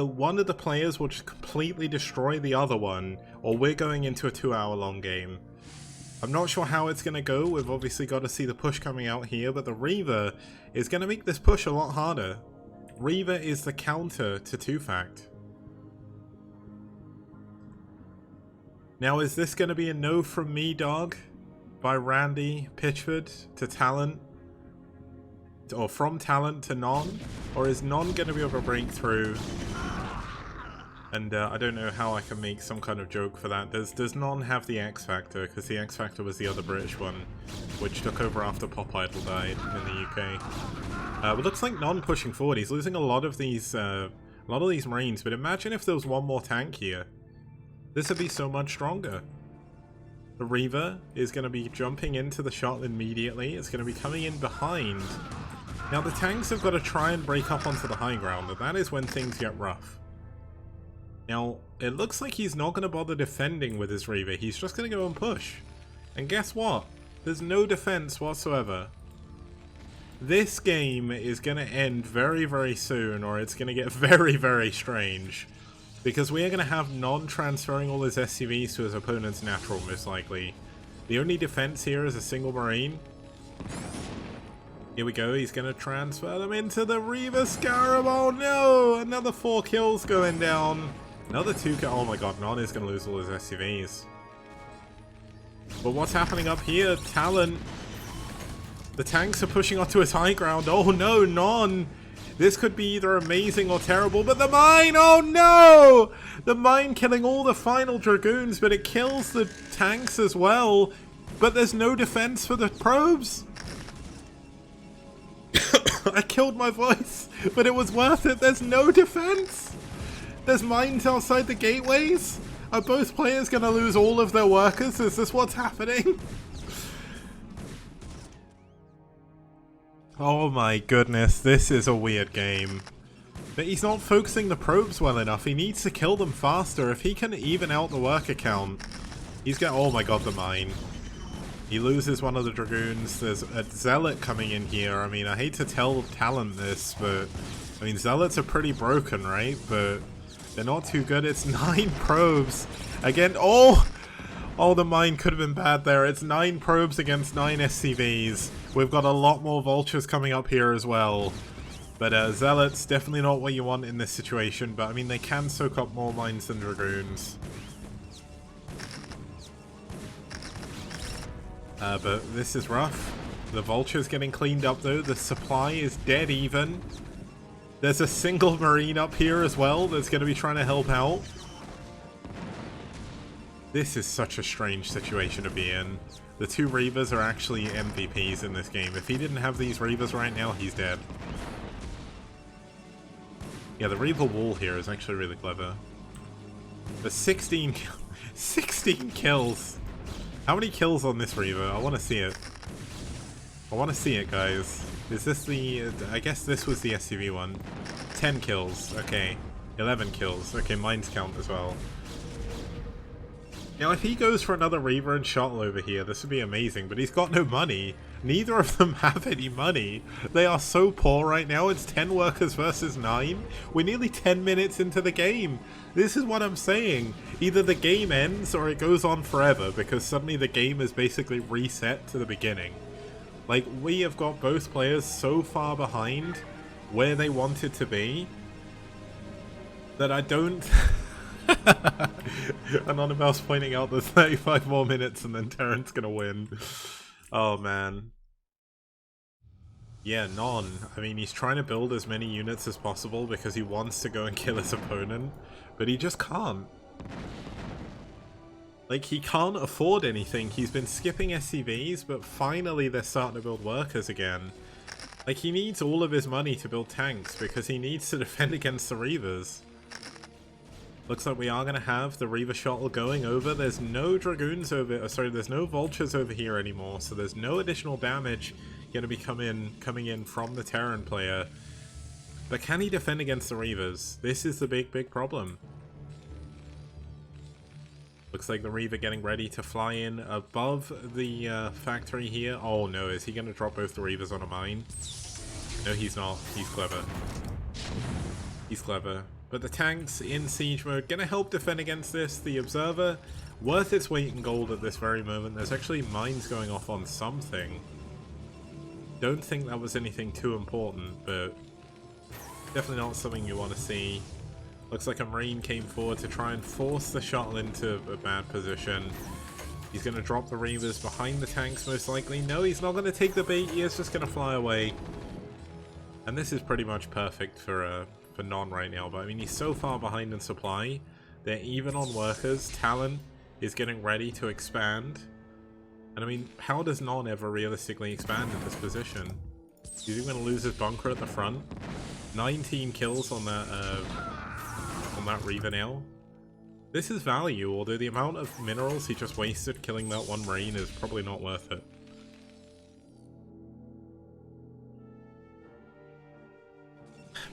one of the players will just completely destroy the other one, or we're going into a 2-hour-long game. I'm not sure how it's going to go. We've obviously got to see the push coming out here, but the REAVER is going to make this push a lot harder. REAVER is the counter to 2-fact. Now, is this going to be a no from me, dog? By Randy Pitchford to Talent, or from Talent to Non, or is Non going to be able to break through? And I don't know how I can make some kind of joke for that. Does Non have the X Factor? Because the X Factor was the other British one, which took over after Pop Idol died in the UK. It looks like Non pushing forward. He's losing a lot of these Marines, but imagine if there was one more tank here. This would be so much stronger. The REAVER is going to be jumping into the shot immediately. It's going to be coming in behind. Now the tanks have got to try and break up onto the high ground, and that is when things get rough. Now, it looks like he's not going to bother defending with his REAVER. He's just going to go and push. And guess what? There's no defense whatsoever. This game is going to end very soon, or it's going to get very strange. Because we are going to have Non transferring all his SCVs to his opponent's natural, most likely. The only defense here is a single Marine. Here we go, he's going to transfer them into the REAVER Scarab. Oh no! Another 4 kills going down. Another 2 kills. Oh my god, Non is going to lose all his SCVs. But what's happening up here? Talent. The tanks are pushing onto his high ground. Oh no, Non! This could be either amazing or terrible, but the mine! Oh no! The mine killing all the final Dragoons, but it kills the tanks as well. But there's no defense for the probes. I killed my voice, but it was worth it. There's no defense. There's mines outside the gateways. Are both players going to lose all of their workers? Is this what's happening? Oh my goodness, this is a weird game. But he's not focusing the probes well enough. He needs to kill them faster. If he can even out the worker count, he's gonna... Oh my god, the mine. He loses one of the Dragoons. There's a Zealot coming in here. I mean, I hate to tell Talent this, but... I mean, Zealots are pretty broken, right? But they're not too good. It's 9 probes. Again, oh! Oh, the mine could have been bad there. It's 9 probes against 9 SCVs. We've got a lot more vultures coming up here as well. But Zealots, definitely not what you want in this situation. But, I mean, they can soak up more mines than Dragoons. But this is rough. The vulture's getting cleaned up, though. The supply is dead even. There's a single Marine up here as well that's going to be trying to help out. This is such a strange situation to be in. The 2 REAVERS are actually MVPs in this game. If he didn't have these REAVERS right now, he's dead. Yeah, the REAVER wall here is actually really clever. But 16 kills! How many kills on this REAVER? I want to see it. I want to see it, guys. Is this the... I guess this was the SCV one. 10 kills. Okay. 11 kills. Okay, mines count as well. Now, if he goes for another REAVER and Shuttle over here, this would be amazing, but he's got no money. Neither of them have any money. They are so poor right now. It's 10 workers versus 9. We're nearly 10 minutes into the game. This is what I'm saying. Either the game ends or it goes on forever, because suddenly the game is basically reset to the beginning. Like, we have got both players so far behind where they wanted to be that I don't... Anonymous pointing out there's 35 more minutes and then Terran's gonna win. Oh man. Yeah, Non. I mean, he's trying to build as many units as possible because he wants to go and kill his opponent, but he just can't. Like, he can't afford anything. He's been skipping SCVs, but finally they're starting to build workers again. Like, he needs all of his money to build tanks because he needs to defend against the REAVERS. Looks like we are going to have the REAVER shuttle going over. There's no Dragoons over... sorry, there's no Vultures over here anymore, so there's no additional damage going to be coming in from the Terran player. But can he defend against the REAVERs? This is the big problem. Looks like the REAVER getting ready to fly in above the factory here. Oh no, is he going to drop both the REAVERs on a mine? No, he's not. He's clever. He's clever. But the tanks in siege mode gonna help defend against this. The Observer, worth its weight in gold at this very moment. There's actually mines going off on something. Don't think that was anything too important, but definitely not something you want to see. Looks like a Marine came forward to try and force the shuttle into a bad position. He's gonna drop the REAVERs behind the tanks most likely. No, he's not gonna take the bait. He is just gonna fly away. And this is pretty much perfect for Non right now, but I mean, he's so far behind in supply. They're even on workers. Talent is getting ready to expand. And I mean, how does Non ever realistically expand in this position? He's even going to lose his bunker at the front. 19 kills on that REAVER now. This is value, although the amount of minerals he just wasted killing that one Marine is probably not worth it.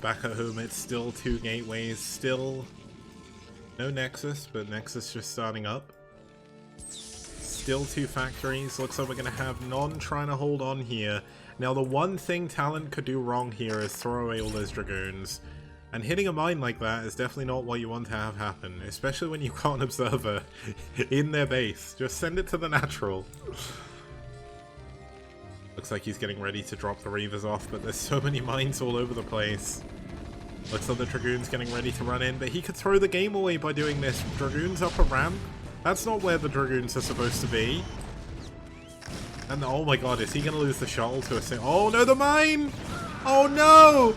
Back at home, it's still 2 gateways, still no Nexus, but Nexus just starting up. Still 2 factories. Looks like we're going to have Non trying to hold on here. Now, the one thing Talent could do wrong here is throw away all those Dragoons. And hitting a mine like that is definitely not what you want to have happen, especially when you've got an Observer in their base. Just send it to the natural. Looks like he's getting ready to drop the REAVERs off, but there's so many mines all over the place. Looks like the Dragoon's getting ready to run in, but he could throw the game away by doing this. Dragoons up a ramp? That's not where the Dragoons are supposed to be. And oh my god, is he going to lose the shuttle to a oh no, the mine! Oh no!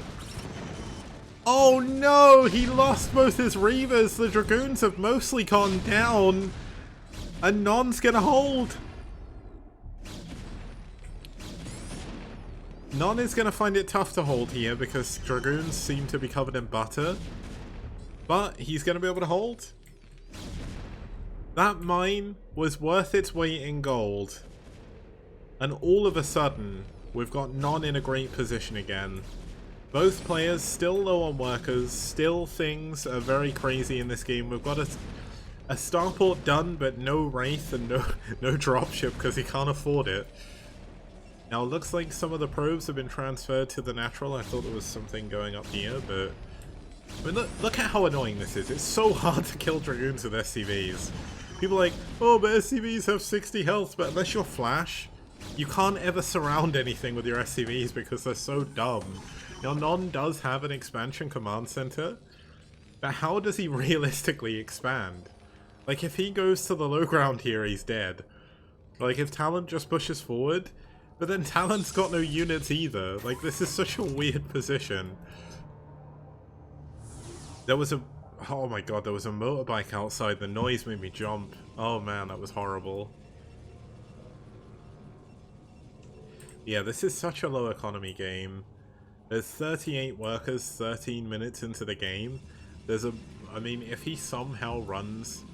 Oh no! He lost both his REAVERs. The Dragoons have mostly gone down. And Non's going to hold. Non is going to find it tough to hold here because Dragoons seem to be covered in butter. But he's going to be able to hold. That mine was worth its weight in gold. And all of a sudden, We've got Non in a great position again. Both players still low on workers, still things are very crazy in this game. We've got a starport done, but no Wraith and no dropship because he can't afford it. Now it looks like some of the probes have been transferred to the natural. I thought there was something going up here, but I mean, look at how annoying this is. It's so hard to kill Dragoons with SCVs. People are like, oh, but SCVs have 60 health, but unless you're Flash, you can't ever surround anything with your SCVs because they're so dumb. Now, Non does have an expansion command center, but how does he realistically expand? Like, if he goes to the low ground here, he's dead. Like, if Talon just pushes forward, but then Talon's got no units either. Like, this is such a weird position. There was a... Oh my god, there was a motorbike outside. The noise made me jump. Oh man, that was horrible. Yeah, this is such a low economy game. There's 38 workers 13 minutes into the game. There's a... I mean, if he somehow runs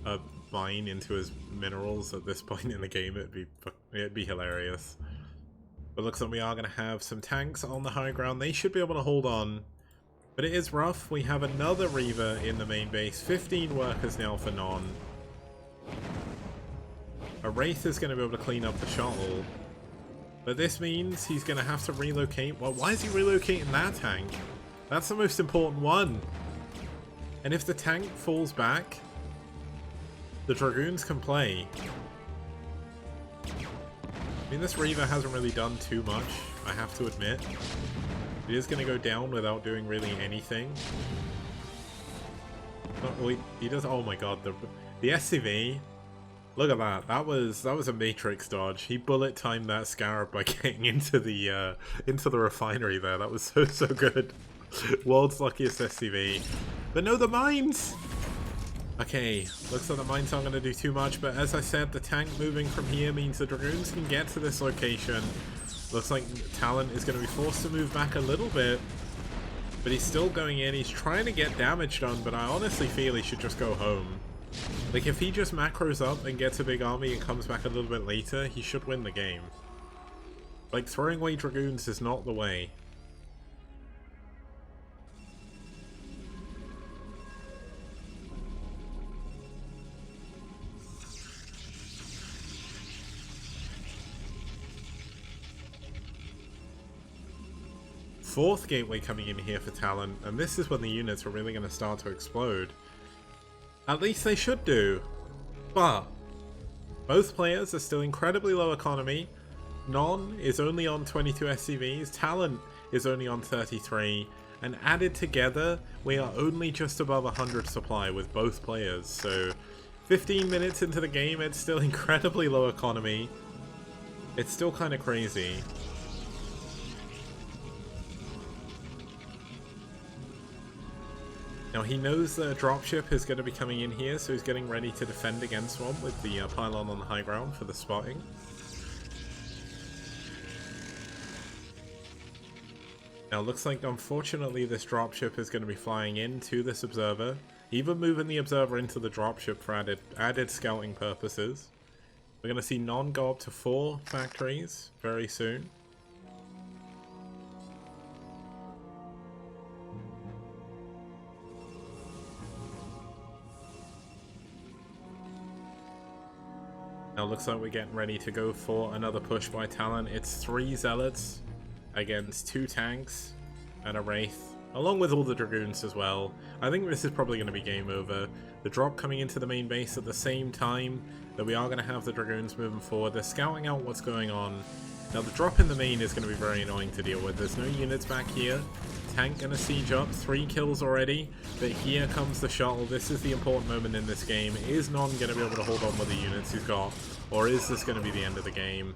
a mine into his minerals at this point in the game, it'd be hilarious. But looks like we are going to have some tanks on the high ground. They should be able to hold on. But it is rough. We have another Reaver in the main base. 15 workers now for Non. A Wraith is going to be able to clean up the shuttle. But this means he's going to have to relocate. Well, why is he relocating that tank? That's the most important one. And if the tank falls back, the Dragoons can play. I mean, this Reaver hasn't really done too much, I have to admit. He is going to go down without doing really anything. Oh, he does. Oh my god, the SCV. Look at that. That was a Matrix dodge. He bullet timed that Scarab by getting into the refinery there. That was so good. World's luckiest SCV. But no, the mines. Okay, looks like the mines aren't going to do too much. But as I said, the tank moving from here means the Dragoons can get to this location. Looks like Talon is going to be forced to move back a little bit. But he's still going in. He's trying to get damage done, but I honestly feel he should just go home. Like, if he just macros up and gets a big army and comes back a little bit later, he should win the game. Like, throwing away Dragoons is not the way. Fourth gateway coming in here for Talon, and this is when the units are really going to start to explode. At least they should do. But both players are still incredibly low economy. Non is only on 22 SCVs, Talon is only on 33, and added together we are only just above 100 supply with both players. So 15 minutes into the game, it's still incredibly low economy. It's still kind of crazy. Now he knows that a dropship is going to be coming in here, so he's getting ready to defend against one with the pylon on the high ground for the spotting. Now it looks like, unfortunately, this dropship is going to be flying into this observer, even moving the observer into the dropship for added scouting purposes. We're going to see Non go up to 4 factories very soon. Now looks like we're getting ready to go for another push by Talon. It's 3 Zealots against 2 tanks and a Wraith, along with all the Dragoons as well. I think this is probably going to be game over. The drop coming into the main base at the same time that we are going to have the Dragoons moving forward. They're scouting out what's going on. Now the drop in the main is going to be very annoying to deal with. There's no units back here. Tank going to siege up, 3 kills already, but here comes the shuttle. This is the important moment in this game. Is Non going to be able to hold on with the units he's got, or is this going to be the end of the game?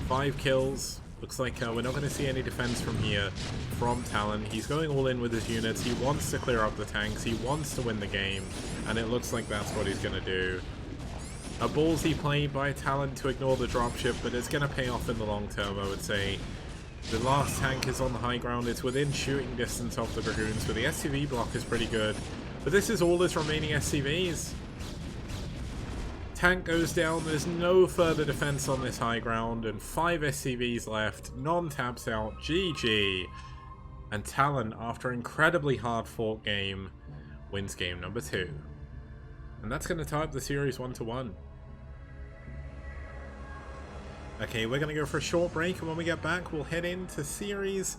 5 kills. Looks like we're not going to see any defense from here from Talon. He's going all in with his units. He wants to clear up the tanks. He wants to win the game, and it looks like that's what he's going to do. A ballsy play by Talon to ignore the dropship, but it's going to pay off in the long term, I would say. The last tank is on the high ground. It's within shooting distance of the Dragoons, but the SCV block is pretty good. But this is all his remaining SCVs. Tank goes down, there's no further defense on this high ground, and 5 SCVs left, non taps out, GG. And Talon, after an incredibly hard fought game, wins game number 2. And that's going to tie up the series 1-1. Okay, we're going to go for a short break, and when we get back, we'll head into series...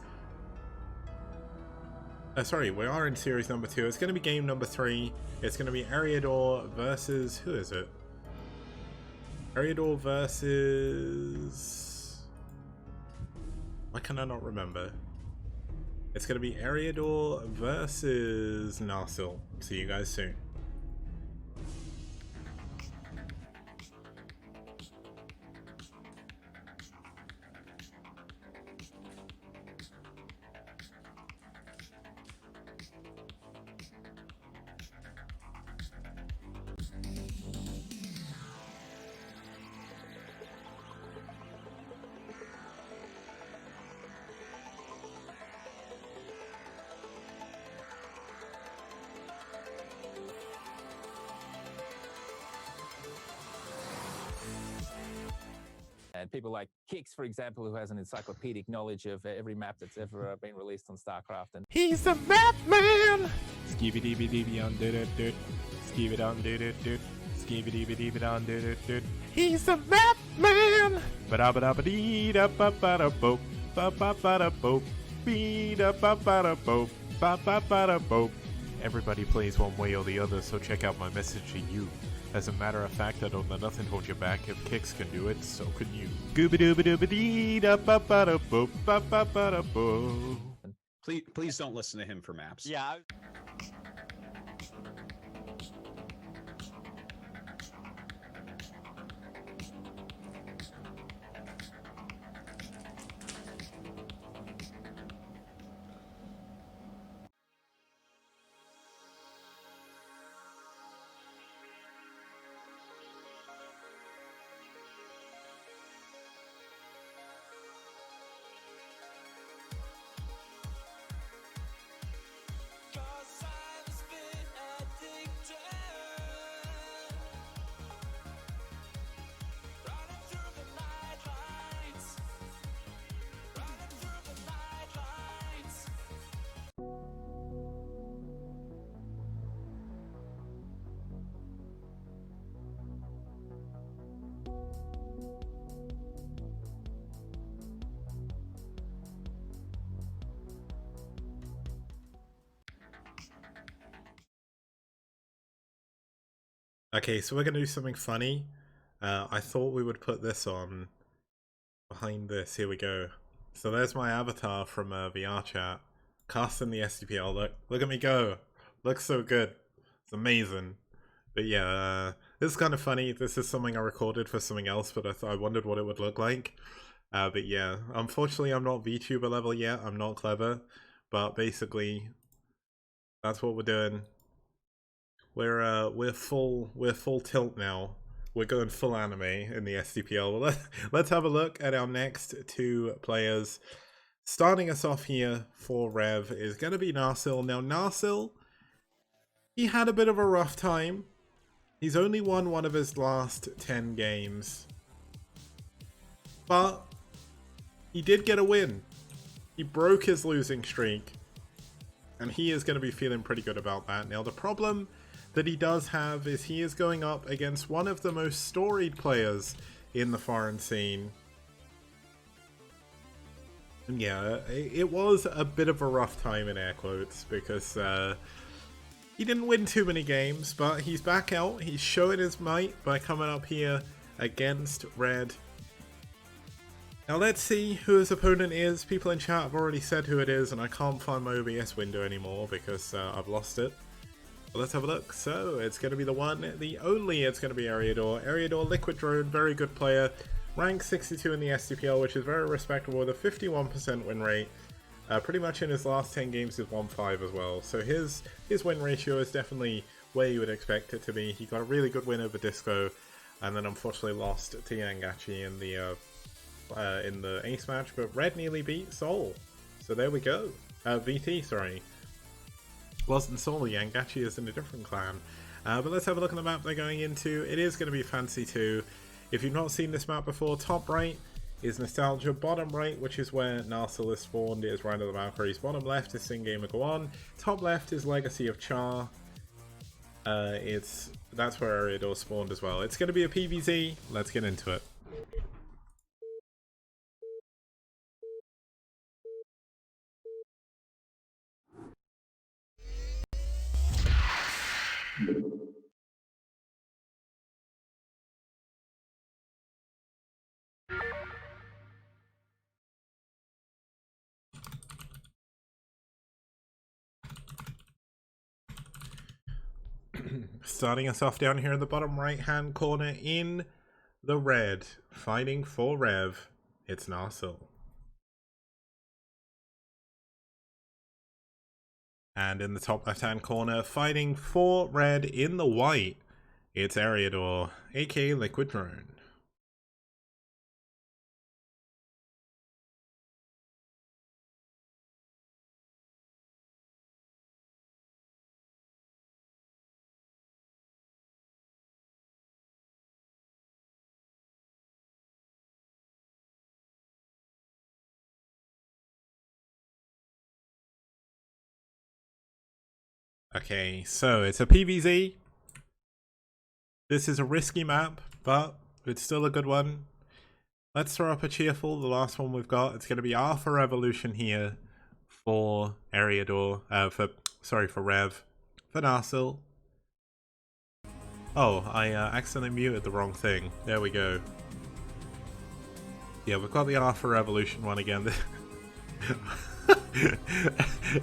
sorry, we are in series number 2. It's going to be game number 3. It's going to be Eriador versus... who is it? Eriador versus... why can I not remember? It's going to be Eriador versus Narsil. See you guys soon. And people like Kix, for example, who has an encyclopedic knowledge of every map that's ever been released on StarCraft. And he's the map man! Skibidi-bidi-bidi-on do-do-do. Skibidi-on-do-do-do. Skibidi-bidi-bidi-on-do-do-do. He's the map man! Ba-da-ba-da-ba-dee-da-ba-ba-da-boop. Ba-ba-ba-da-boop. Bee-da-ba-ba-da-boop. Ba-ba-ba-da-boop. Everybody plays one way or the other, so check out my message to you. As a matter of fact, I don't let nothing hold you back. If Kix can do it, so can you. Gooba-dooba-dooba-dee-da-ba-ba-da-boop. Ba-ba-ba-da-boop. Please don't listen to him for maps. Yeah. Okay, so we're going to do something funny. I thought we would put this on behind this. Here we go. So there's my avatar from VR chat. Casting the STPL. Look at me go. Looks so good. It's amazing. But yeah, this is kind of funny. This is something I recorded for something else, but I wondered what it would look like. But yeah, unfortunately I'm not VTuber level yet. I'm not clever. But basically, that's what we're doing. We're full tilt now. We're going full anime in the STPL. Well, let's have a look at our next 2 players. Starting us off here for ReV is going to be Narsil. Now Narsil, he had a bit of a rough time. He's only won one of his last 10 games. But he did get a win. He broke his losing streak. And he is going to be feeling pretty good about that. Now the problem that he does have is he is going up against one of the most storied players in the foreign scene. And yeah, it was a bit of a rough time in air quotes because he didn't win too many games, but he's back out. He's showing his might by coming up here against Red. Now let's see who his opponent is. People in chat have already said who it is, and I can't find my OBS window anymore because I've lost it. But let's have a look. So it's going to be the one, the only. It's going to be Eriador. Eriador, Liquid Drone, very good player. Rank 62 in the STPL, which is very respectable with a 51% win rate. Pretty much in his last 10 games he's won 5 as well. So his win ratio is definitely where you would expect it to be. He got a really good win over Disco, and then unfortunately lost to Yangachi in the ace match. But Red nearly beat Soul. So there we go. VT, sorry. Wasn't Soul, Yangachi is in a different clan. But let's have a look at the map they're going into. It is going to be Fantasy 2. If you've not seen this map before, top right is Nostalgia, bottom right, which is where Narsil is spawned, is Ride of the Valkyries, bottom left is Sing Gamer Go On, top left is Legacy of Char. That's where Ariador spawned as well. It's going to be a PvZ. Let's get into it. Starting us off down here in the bottom right hand corner in the red, fighting for Rev, it's Narsil. And in the top left hand corner, fighting for red in the white, it's Ariador, aka Liquid Drone. Okay, so it's a PvZ. This is a risky map, but it's still a good one. Let's throw up a cheerful, the last one we've got. It's going to be Alpha Revolution here for Ariador, for Rev, for Narsil. Oh, I accidentally muted the wrong thing. There we go. Yeah, we've got the Alpha Revolution one again.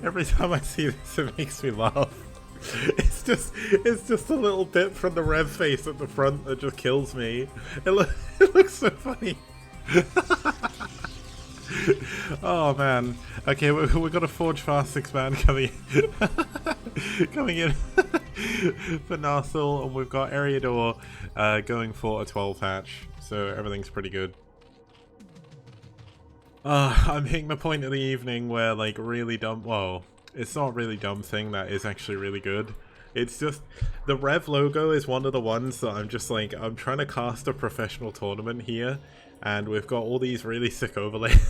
Every time I see this, it makes me laugh. It's just a little bit from the Rev face at the front that just kills me. It looks so funny. Oh man. Okay, we've got a Forge Fast 6-man coming in for Narsil, and we've got Ariador going for a 12 hatch, so everything's pretty good. I'm hitting the point of the evening where, like, really dumb, well, it's not really dumb thing that is actually really good. It's just, the Rev logo is one of the ones that I'm just like, I'm trying to cast a professional tournament here, and we've got all these really sick overlays,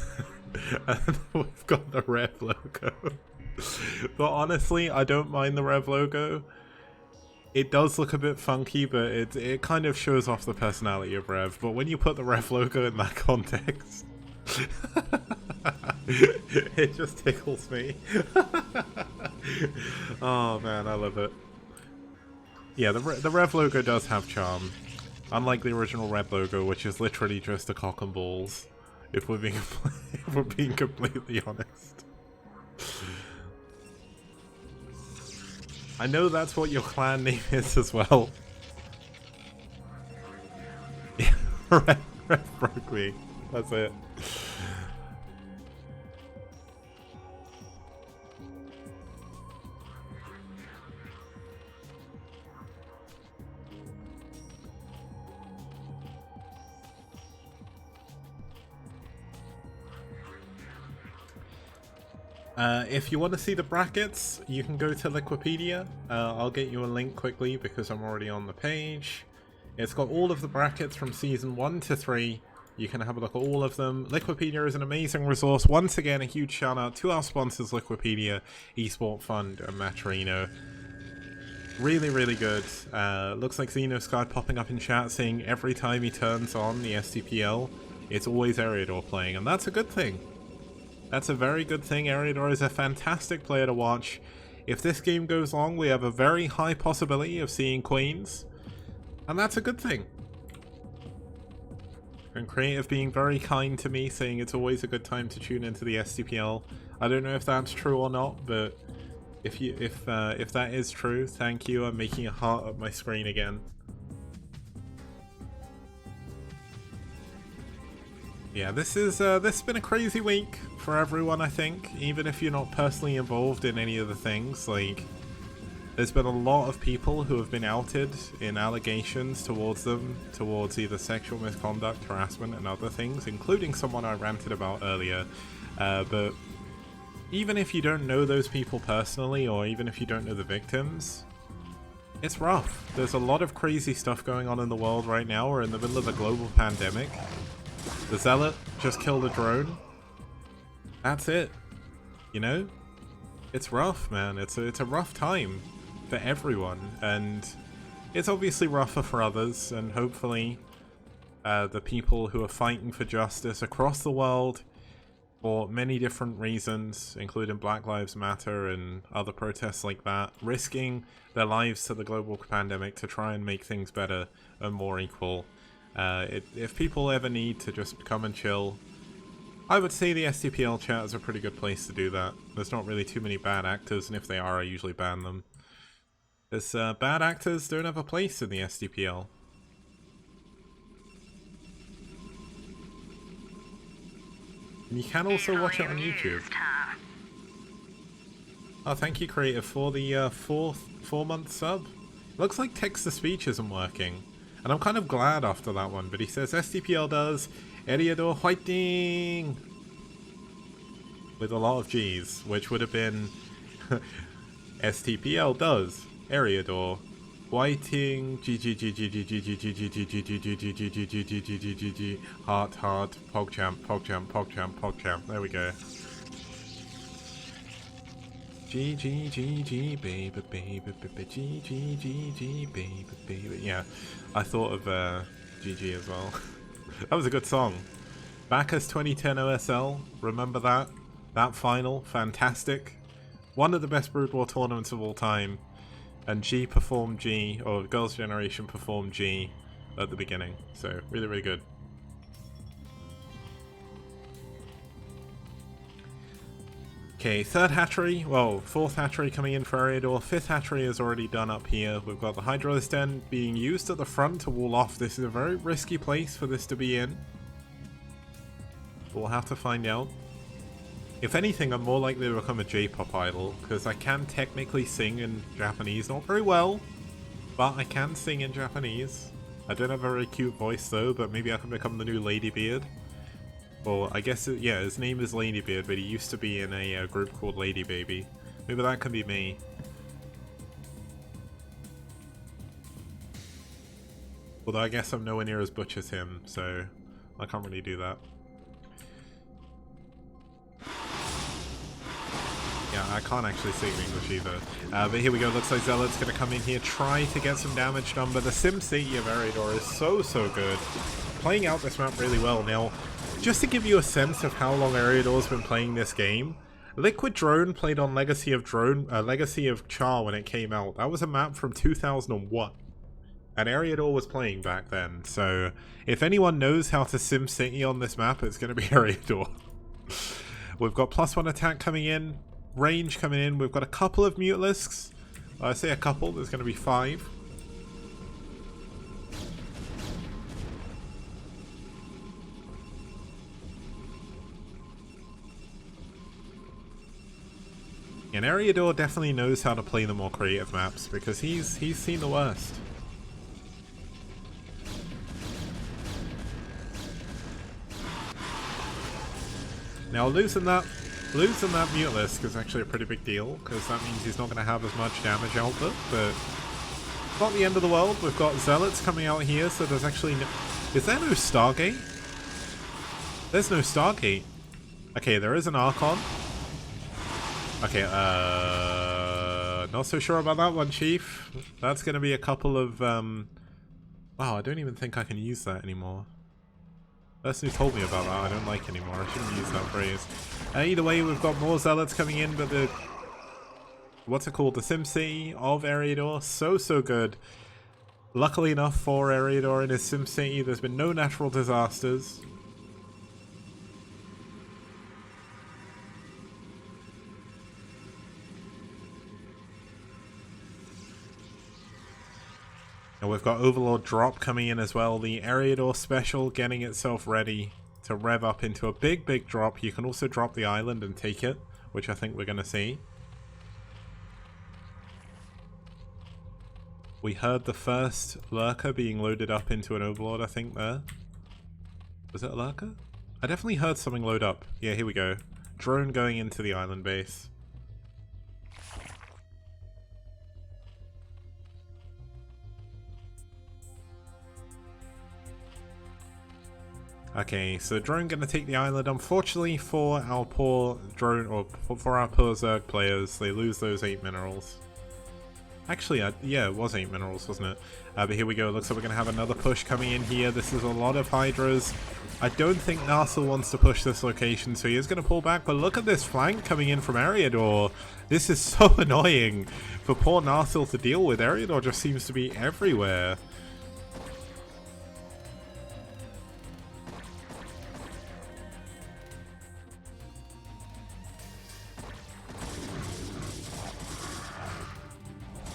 and we've got the Rev logo. But honestly, I don't mind the Rev logo. It does look a bit funky, but it kind of shows off the personality of Rev, but when you put the Rev logo in that context, it just tickles me. Oh man, I love it. Yeah, the Rev logo does have charm, unlike the original Rev logo, which is literally just a cock and balls, if we're being completely honest. I know that's what your clan name is as well. Yeah, Rev broke me. That's it. If you want to see the brackets, you can go to Liquipedia. I'll get you a link quickly because I'm already on the page. It's got all of the brackets from season 1 to 3. You can have a look at all of them. Liquipedia is an amazing resource. Once again, a huge shout out to our sponsors, Liquipedia, Esport Fund, and Matrino. Really, really good. Looks like Xenosky popping up in chat saying every time he turns on the STPL, it's always Ariador playing, and that's a good thing. That's a very good thing. Ariador is a fantastic player to watch. If this game goes long, we have a very high possibility of seeing Queens, and that's a good thing. And Creative being very kind to me, saying it's always a good time to tune into the STPL. I don't know if that's true or not, but if that is true, thank you. I'm making a heart up my screen again. Yeah, this has been a crazy week for everyone, I think. Even if you're not personally involved in any of the things, like, there's been a lot of people who have been outed in allegations towards them, towards either sexual misconduct, harassment, and other things, including someone I ranted about earlier. But even if you don't know those people personally, or even if you don't know the victims, It's rough. There's a lot of crazy stuff going on in the world right now. We're in the middle of a global pandemic. The Zealot just killed a drone. That's it. You know? It's rough, man. It's a rough time for everyone. And it's obviously rougher for others. And hopefully the people who are fighting for justice across the world for many different reasons, including Black Lives Matter and other protests like that, risking their lives to the global pandemic to try and make things better and more equal. If people ever need to just come and chill, I would say the STPL chat is a pretty good place to do that. There's not really too many bad actors, and if they are, I usually ban them. Because bad actors don't have a place in the STPL. And you can also watch it on YouTube. Oh, thank you, Creative, for the 4-month sub. Looks like text-to-speech isn't working. And I'm kind of glad after that one, but he says STPL does Eriador fighting! With a lot of G's, which would have been STPL does Eriador fighting heart pogchamp pogchamp. There we go. G baby baby. Yeah, I thought of GG as well. That was a good song. Bacchus 2010 OSL, remember that? That final, fantastic. One of the best Brood War tournaments of all time. And G performed G, or Girls' Generation performed G at the beginning. So, really, really good. Okay, third hatchery, well, fourth hatchery coming in for Eriador. Fifth hatchery is already done up here. We've got the Hydralis Den being used at the front to wall off. This is a very risky place for this to be in. We'll have to find out. If anything, I'm more likely to become a J-pop idol, because I can technically sing in Japanese. Not very well, but I can sing in Japanese. I don't have a very cute voice though, but maybe I can become the new Ladybeard. Well, I guess, yeah, his name is Ladybeard, but he used to be in a group called Lady Baby. Maybe that can be me. Although I guess I'm nowhere near as butch as him, so I can't really do that. Yeah, I can't actually sing in English either. But here we go, looks like Zealot's going to come in here, try to get some damage done, but the SimCity of Eriador is so good. Playing out this map really well. Now, just to give you a sense of how long Eriador's been playing this game, Liquid Drone played on Legacy of Char when it came out. That was a map from 2001. And Eriador was playing back then, so if anyone knows how to SimCity on this map, it's going to be Eriador. We've got +1 attack coming in, range coming in, we've got a couple of Mutalisks. I say a couple, there's going to be 5. And Eriador definitely knows how to play the more creative maps, because he's seen the worst. Now losing that Mutalisk is actually a pretty big deal, because that means he's not going to have as much damage output, but not the end of the world. We've got Zealots coming out here, so there's actually no... Is there no Stargate? There's no Stargate. Okay, there is an Archon. Okay, not so sure about that one, Chief. That's going to be a couple of, wow, I don't even think I can use that anymore. Person who told me about that, I don't like anymore. I shouldn't use that phrase. Either way, we've got more Zealots coming in, but the... What's it called? The SimCity of Eriador. So good. Luckily enough for Eriador in his SimCity, there's been no natural disasters. And we've got Overlord drop coming in as well. The Eriador special getting itself ready to rev up into a big drop. You can also drop the island and take it, which I think we're going to see. We heard the first Lurker being loaded up into an Overlord, I think, there. Was it a Lurker? I definitely heard something load up. Yeah, here we go. Drone going into the island base. Okay, so drone gonna take the island. Unfortunately for our poor drone, or for our poor Zerg players, they lose those 8 minerals. Actually, yeah, it was 8 minerals, wasn't it? But here we go. Looks like we're gonna have another push coming in here. This is a lot of Hydras. I don't think Narsil wants to push this location, so he is gonna pull back. But look at this flank coming in from Eriador. This is so annoying for poor Narsil to deal with. Eriador just seems to be everywhere.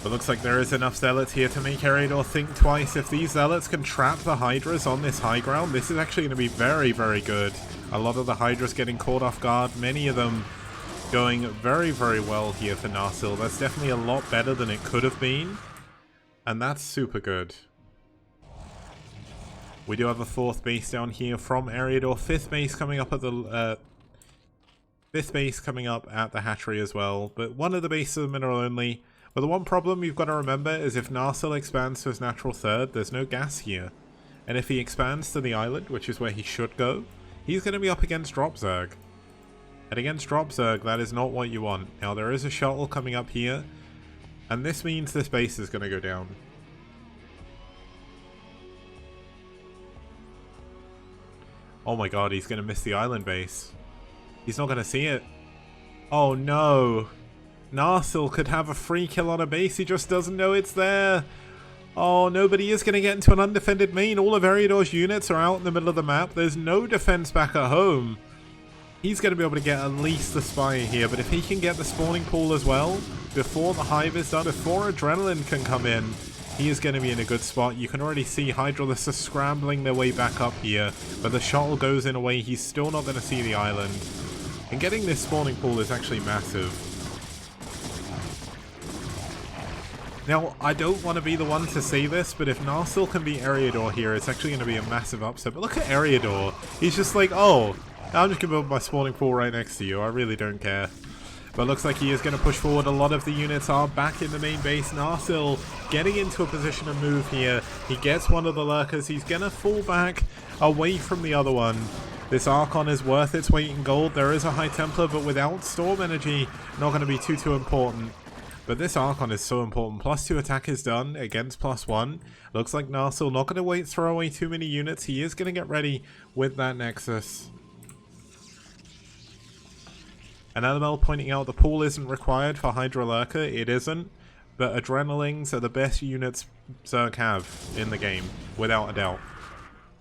But looks like there is enough Zealots here to make Eriador think twice. If these Zealots can trap the Hydras on this high ground, this is actually going to be very, very good. A lot of the Hydras getting caught off guard, many of them going very, very well here for Narsil. That's definitely a lot better than it could have been, and that's super good. We do have a 4th base down here from Eriador, 5th base coming up at the 5th base coming up at the hatchery as well, but one of the bases are mineral only. But the one problem you've got to remember is if Narsil expands to his natural 3rd, there's no gas here. And if he expands to the island, which is where he should go, he's going to be up against Drop Zerg. And against Drop Zerg, that is not what you want. Now, there is a shuttle coming up here, and this means this base is going to go down. Oh my god, he's going to miss the island base. He's not going to see it. Oh no! Narsil could have a free kill on a base, he just doesn't know it's there. Oh, nobody is going to get into an undefended main. All of Eriador's units are out in the middle of the map. There's no defense back at home. He's going to be able to get at least the Spire here, but if he can get the spawning pool as well, before the hive is done, before Adrenaline can come in, he is going to be in a good spot. You can already see Hydralisks are scrambling their way back up here, but the shuttle goes in a way he's still not going to see the island. And getting this spawning pool is actually massive. Now, I don't want to be the one to say this, but if Narsil can beat Eriador here, it's actually going to be a massive upset. But look at Eriador. He's just like, oh, I'm just going to build my spawning pool right next to you. I really don't care. But looks like he is going to push forward. A lot of the units are back in the main base. Narsil getting into a position of move here. He gets one of the lurkers. He's going to fall back away from the other one. This Archon is worth its weight in gold. There is a High Templar, but without Storm Energy, not going to be too important. But this Archon is so important. +2 attack is done against +1. Looks like Narsil not going to throw away too many units. He is going to get ready with that Nexus. And LML pointing out the pool isn't required for Hydra Lurker. It isn't. But Adrenalings are the best units Zerg have in the game, without a doubt.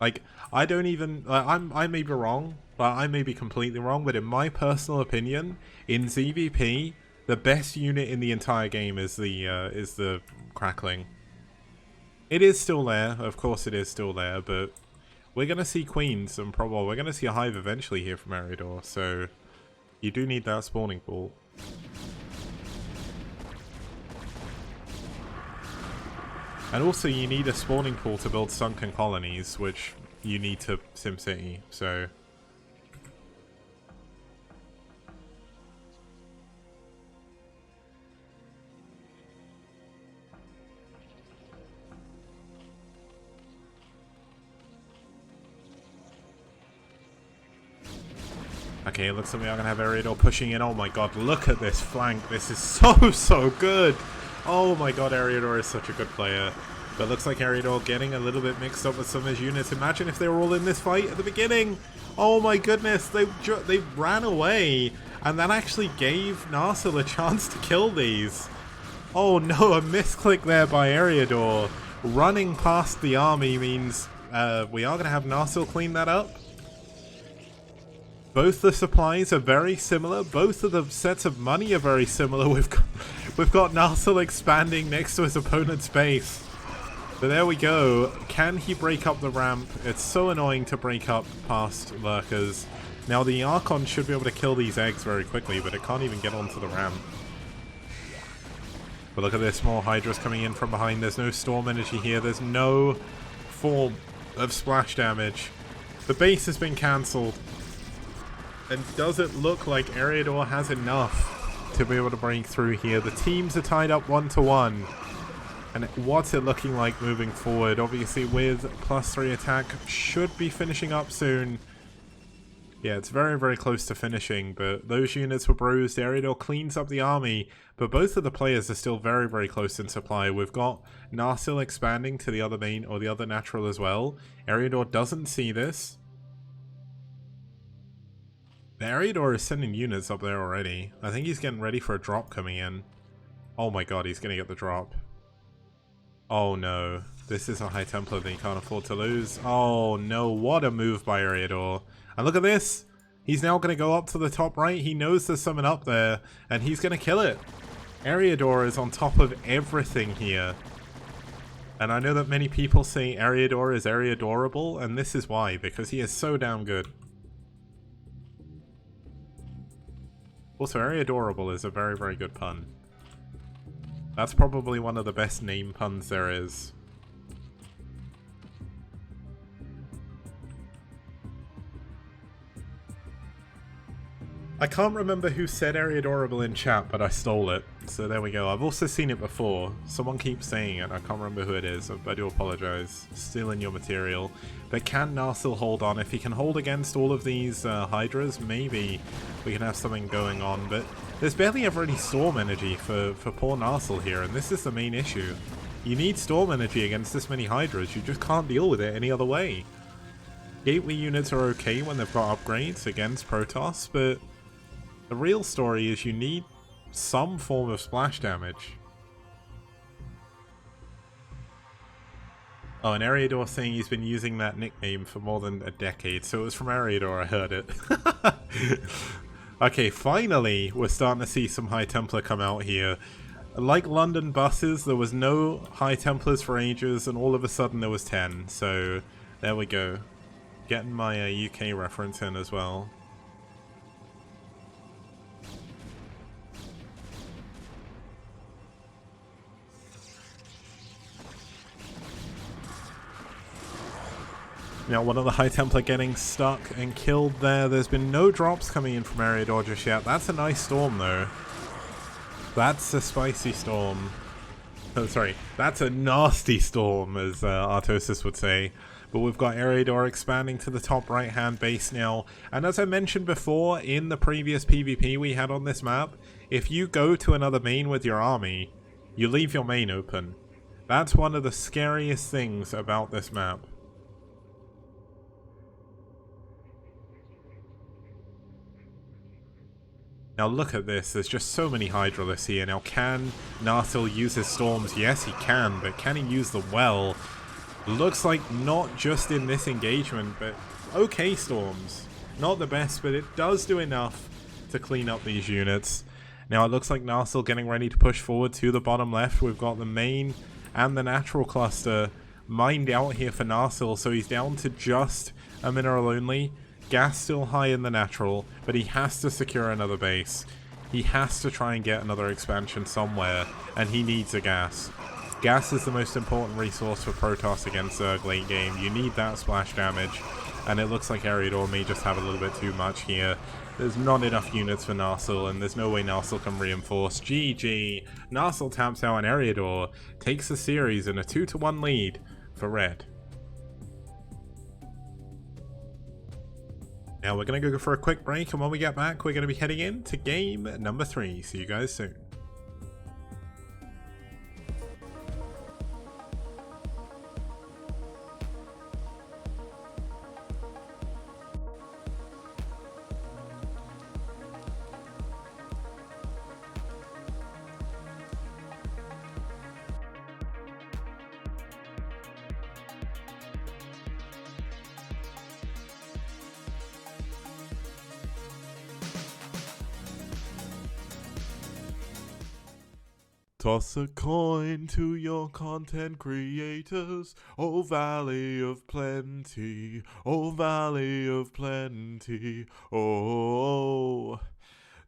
Like, I don't even... I may be wrong, but I may be completely wrong, but in my personal opinion, in ZVP... the best unit in the entire game is the Crackling. It is still there, of course it is still there, but we're going to see Queens and probably we're going to see a Hive eventually here from Eriador, so you do need that spawning pool. And also you need a spawning pool to build sunken colonies, which you need to SimCity, so... Okay, it looks like we are going to have Eriador pushing in. Oh my god, look at this flank. This is so good. Oh my god, Eriador is such a good player. But looks like Eriador getting a little bit mixed up with some of his units. Imagine if they were all in this fight at the beginning. Oh my goodness, they ran away. And that actually gave Narsil a chance to kill these. Oh no, a misclick there by Eriador. Running past the army means we are going to have Narsil clean that up. Both the supplies are very similar. Both of the sets of money are very similar. We've got Narsil expanding next to his opponent's base. But there we go. Can he break up the ramp? It's so annoying to break up past lurkers. Now the Archon should be able to kill these eggs very quickly, but it can't even get onto the ramp. But look at this, more Hydras coming in from behind. There's no Storm Energy here. There's no form of splash damage. The base has been cancelled. And does it look like Eriador has enough to be able to break through here? The teams are tied up 1-1. And what's it looking like moving forward? Obviously with +3 attack, should be finishing up soon. Yeah, it's very, very close to finishing, but those units were bruised. Eriador cleans up the army, but both of the players are still very, very close in supply. We've got Narsil expanding to the other main, or the other natural as well. Eriador doesn't see this. The Eriador is sending units up there already. I think he's getting ready for a drop coming in. Oh my god, he's gonna get the drop. Oh no, this is a High Templar that he can't afford to lose. Oh no, what a move by Eriador. And look at this! He's now going to go up to the top right. He knows there's someone up there, and he's going to kill it. Eriador is on top of everything here. And I know that many people say Eriador is Eriadorable, and this is why, because he is so damn good. Also, Eriadorable is a very, very good pun. That's probably one of the best name puns there is. I can't remember who said Eriadorable in chat, but I stole it. So there we go. I've also seen it before. Someone keeps saying it. I can't remember who it is. I do apologize. Stealing your material. But can Narsil hold on? If he can hold against all of these Hydras, maybe we can have something going on. But there's barely ever any Storm energy for poor Narsil here, and this is the main issue. You need Storm energy against this many Hydras. You just can't deal with it any other way. Gateway units are okay when they've got upgrades against Protoss, but the real story is you need some form of splash damage. Oh, and Eriador saying he's been using that nickname for more than a decade, so it was from Eriador I heard it. Okay, finally we're starting to see some High Templar come out here. Like London buses, there was no High Templars for ages, and all of a sudden there was 10, so there we go. Getting my UK reference in as well. Now, one of the High Templar getting stuck and killed there. There's been no drops coming in from Eriador just yet. That's a nice storm, though. That's a spicy storm. Oh, sorry. That's a nasty storm, as Artosis would say. But we've got Eriador expanding to the top right-hand base now. And as I mentioned before, in the previous PvP we had on this map, if you go to another main with your army, you leave your main open. That's one of the scariest things about this map. Now look at this, there's just so many Hydralisks here. Now can Narsil use his storms? Yes he can, but can he use them well? Looks like not just in this engagement, but okay storms. Not the best, but it does do enough to clean up these units. Now it looks like Narsil getting ready to push forward to the bottom left. We've got the main and the natural cluster mined out here for Narsil, so he's down to just a mineral only. Gas still high in the natural, but he has to secure another base. He has to try and get another expansion somewhere, and he needs a gas. Gas is the most important resource for Protoss against Zerg late game. You need that splash damage, and it looks like Eriador may just have a little bit too much here. There's not enough units for Narsil, and there's no way Narsil can reinforce. GG! Narsil taps out, and Eriador takes the series in a 2-1 lead for Red. Now we're going to go for a quick break, and when we get back we're going to be heading into game number 3. See you guys soon. Toss a coin to your content creators, oh Valley of Plenty, oh Valley of Plenty, oh.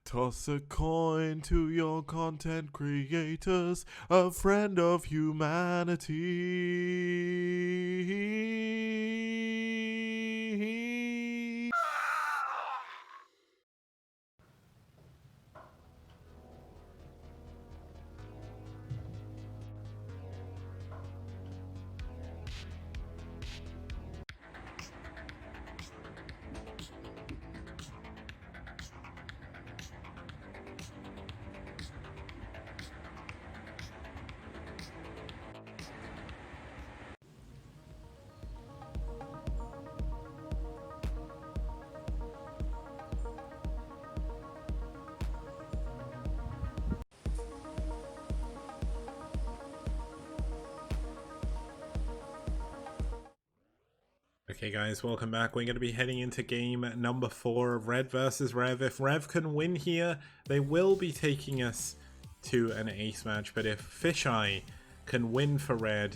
Toss a coin to your content creators, a friend of humanity. Okay guys, welcome back. We're going to be heading into game number 4 of Red versus Rev. If Rev can win here, they will be taking us to an ace match, but if Fisheye can win for Red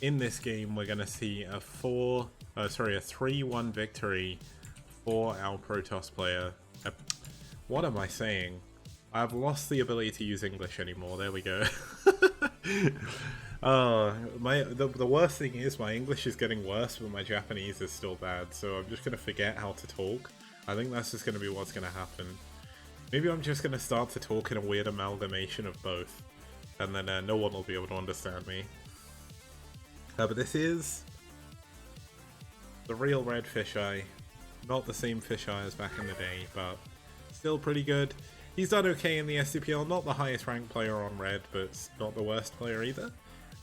in this game, we're going to see a 3-1 victory for our Protoss player. What am I saying? I've lost the ability to use English anymore. There we go. The worst thing is my English is getting worse, but my Japanese is still bad, so I'm just going to forget how to talk. I think that's just going to be what's going to happen. Maybe I'm just going to start to talk in a weird amalgamation of both, and then no one will be able to understand me. But this is the real Red Fisheye. Not the same Fisheye as back in the day, but still pretty good. He's done okay in the STPL, not the highest ranked player on Red, but not the worst player either.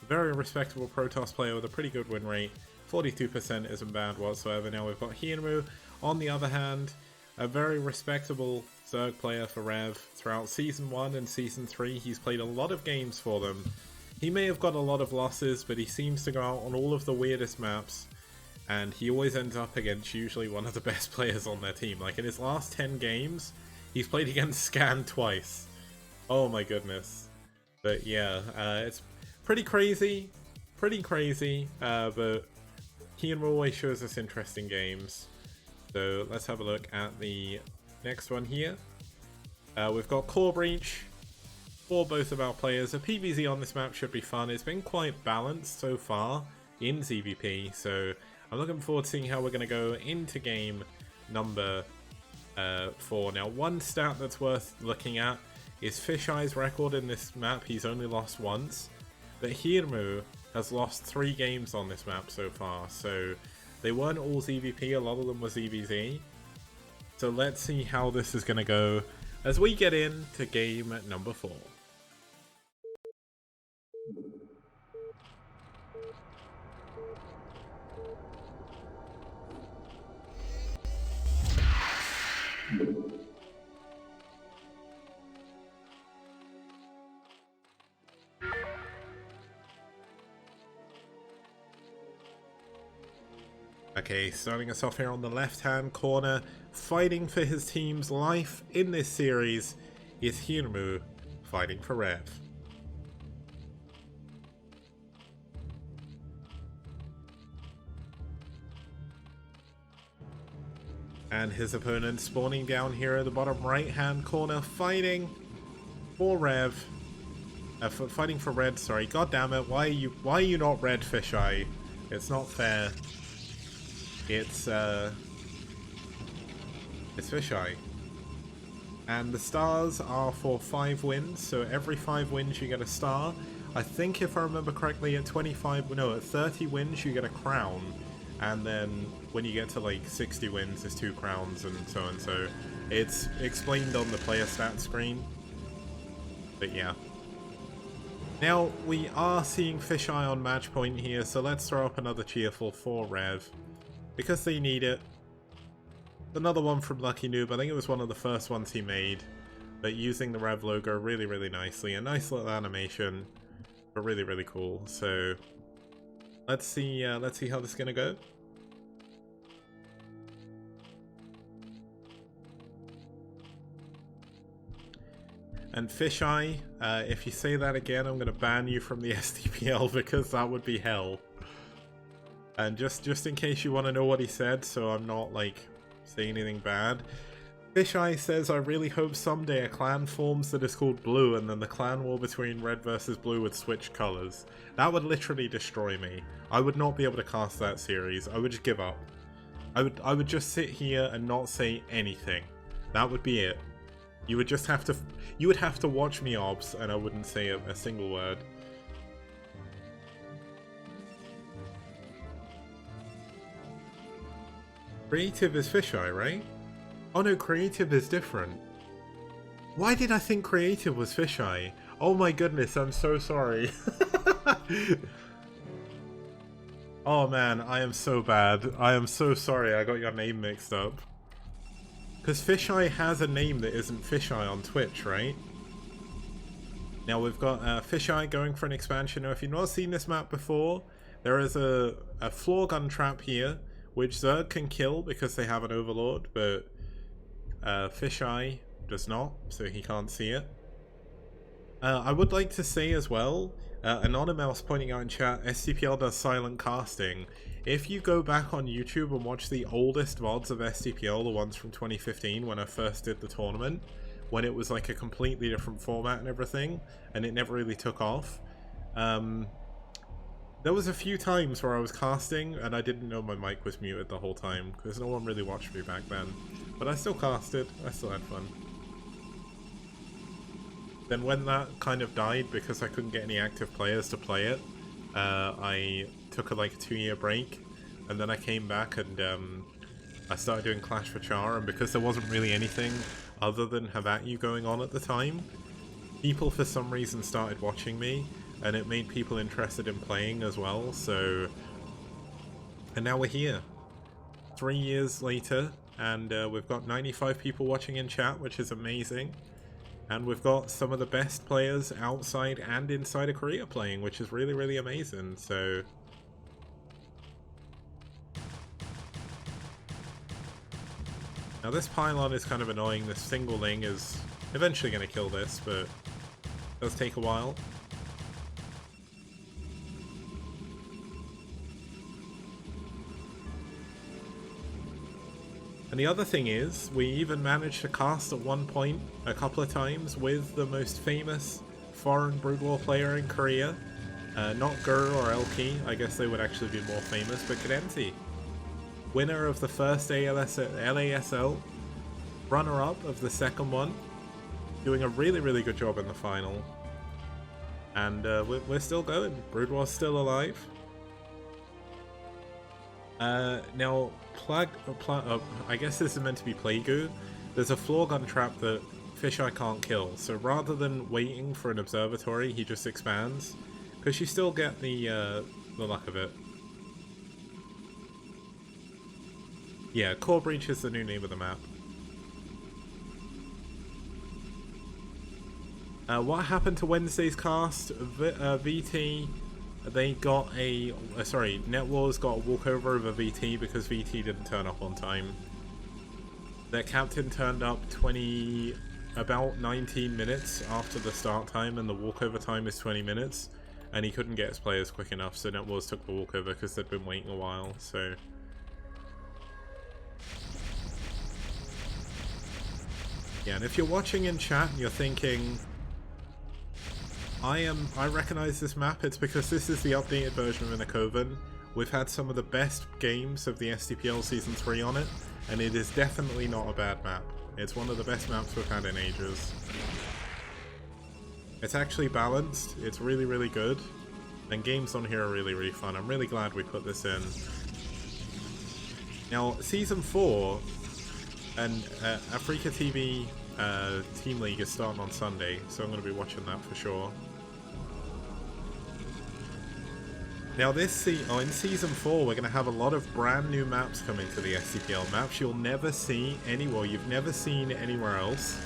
Very respectable Protoss player with a pretty good win rate. 42% isn't bad whatsoever. Now we've got Hyunwoo. On the other hand, a very respectable Zerg player for Rev. Throughout Season 1 and Season 3, he's played a lot of games for them. He may have got a lot of losses, but he seems to go out on all of the weirdest maps. And he always ends up against usually one of the best players on their team. Like in his last 10 games, he's played against Scan twice. Oh my goodness. But yeah, it's pretty crazy, but Hyunwoo always shows us interesting games. So let's have a look at the next one here. We've got Core Breach for both of our players. A PvZ on this map should be fun. It's been quite balanced so far in ZVP, so I'm looking forward to seeing how we're going to go into game number 4. Now, one stat that's worth looking at is Fisheye's record in this map. He's only lost once. But Hyunwoo has lost 3 games on this map so far, so they weren't all ZVP, a lot of them were ZVZ. So let's see how this is going to go as we get into game number 4. Okay, starting us off here on the left-hand corner, fighting for his team's life in this series is Hyunwoo, fighting for Rev. And his opponent spawning down here at the bottom right-hand corner, fighting for Rev. Fighting for Red, sorry. God damn it, why are you not Red Fisheye? It's not fair. It's Fisheye. And the stars are for 5 wins, so every 5 wins you get a star. I think if I remember correctly, at 30 wins you get a crown. And then when you get to like 60 wins, there's 2 crowns and so on. So it's explained on the player stat screen. But yeah. Now we are seeing Fisheye on match point here, so let's throw up another cheerful for Rev. Because they need it. Another one from Lucky Noob. I think it was one of the first ones he made. But using the Rev logo really, really nicely. A nice little animation. But really, really cool. So let's see how this is gonna go. And Fisheye, if you say that again, I'm gonna ban you from the STPL because that would be hell. And just in case you want to know what he said, so I'm not like saying anything bad. Fisheye says, I really hope someday a clan forms that is called Blue, and then the clan war between Red versus Blue would switch colors. That would literally destroy me. I would not be able to cast that series. I would just give up. I would just sit here and not say anything. That would be it. You would just have to watch me obs, and I wouldn't say a single word. Creative is Fisheye, right? Oh no, Creative is different. Why did I think Creative was Fisheye? Oh my goodness, I'm so sorry. Oh man, I am so bad. I am so sorry I got your name mixed up. Because Fisheye has a name that isn't Fisheye on Twitch, right? Now we've got Fisheye going for an expansion. Now if you've not seen this map before, There is a floor gun trap here, which Zerg can kill because they have an Overlord, but Fisheye does not, so he can't see it. I would like to say as well, Anonymous pointing out in chat, STPL does silent casting. If you go back on YouTube and watch the oldest VODs of STPL, the ones from 2015 when I first did the tournament, when it was like a completely different format and everything, and it never really took off, there was a few times where I was casting and I didn't know my mic was muted the whole time, because no one really watched me back then. But I still casted, I still had fun. Then when that kind of died because I couldn't get any active players to play it, I took like a 2-year break, and then I came back and I started doing Clash for Char, and because there wasn't really anything other than Have At You going on at the time, people for some reason started watching me, and it made people interested in playing as well, so... And now we're here. 3 years later, and we've got 95 people watching in chat, which is amazing. And we've got some of the best players outside and inside of Korea playing, which is really, really amazing, so... Now this pylon is kind of annoying. This single Ling is eventually going to kill this, but it does take a while. And the other thing is, we even managed to cast at one point, a couple of times, with the most famous foreign Brood War player in Korea. Not Gur or Elki, I guess they would actually be more famous, but Kadenti. Winner of the first LASL, runner-up of the second one, doing a really, really good job in the final. And we're still going. Brood War's still alive. Now, I guess this is meant to be Plague-Goo. There's a floor gun trap that Fisheye can't kill, so rather than waiting for an observatory, he just expands, because you still get the luck of it. Yeah, Core Breach is the new name of the map. What happened to Wednesday's cast? VT... They got a... sorry, NetWars got a walkover over VT because VT didn't turn up on time. Their captain turned up about 19 minutes after the start time, and the walkover time is 20 minutes, and he couldn't get his players quick enough, so NetWars took the walkover because they'd been waiting a while, so... Yeah, and if you're watching in chat and you're thinking... I recognize this map, it's because this is the updated version of Innokoven. We've had some of the best games of the STPL Season 3 on it, and it is definitely not a bad map. It's one of the best maps we've had in ages. It's actually balanced, it's really, really good, and games on here are really, really fun. I'm really glad we put this in. Now, Season 4 and Africa TV Team League is starting on Sunday, so I'm going to be watching that for sure. Now in Season 4 we're going to have a lot of brand new maps coming to the STPL, maps you'll never see anywhere, you've never seen anywhere else.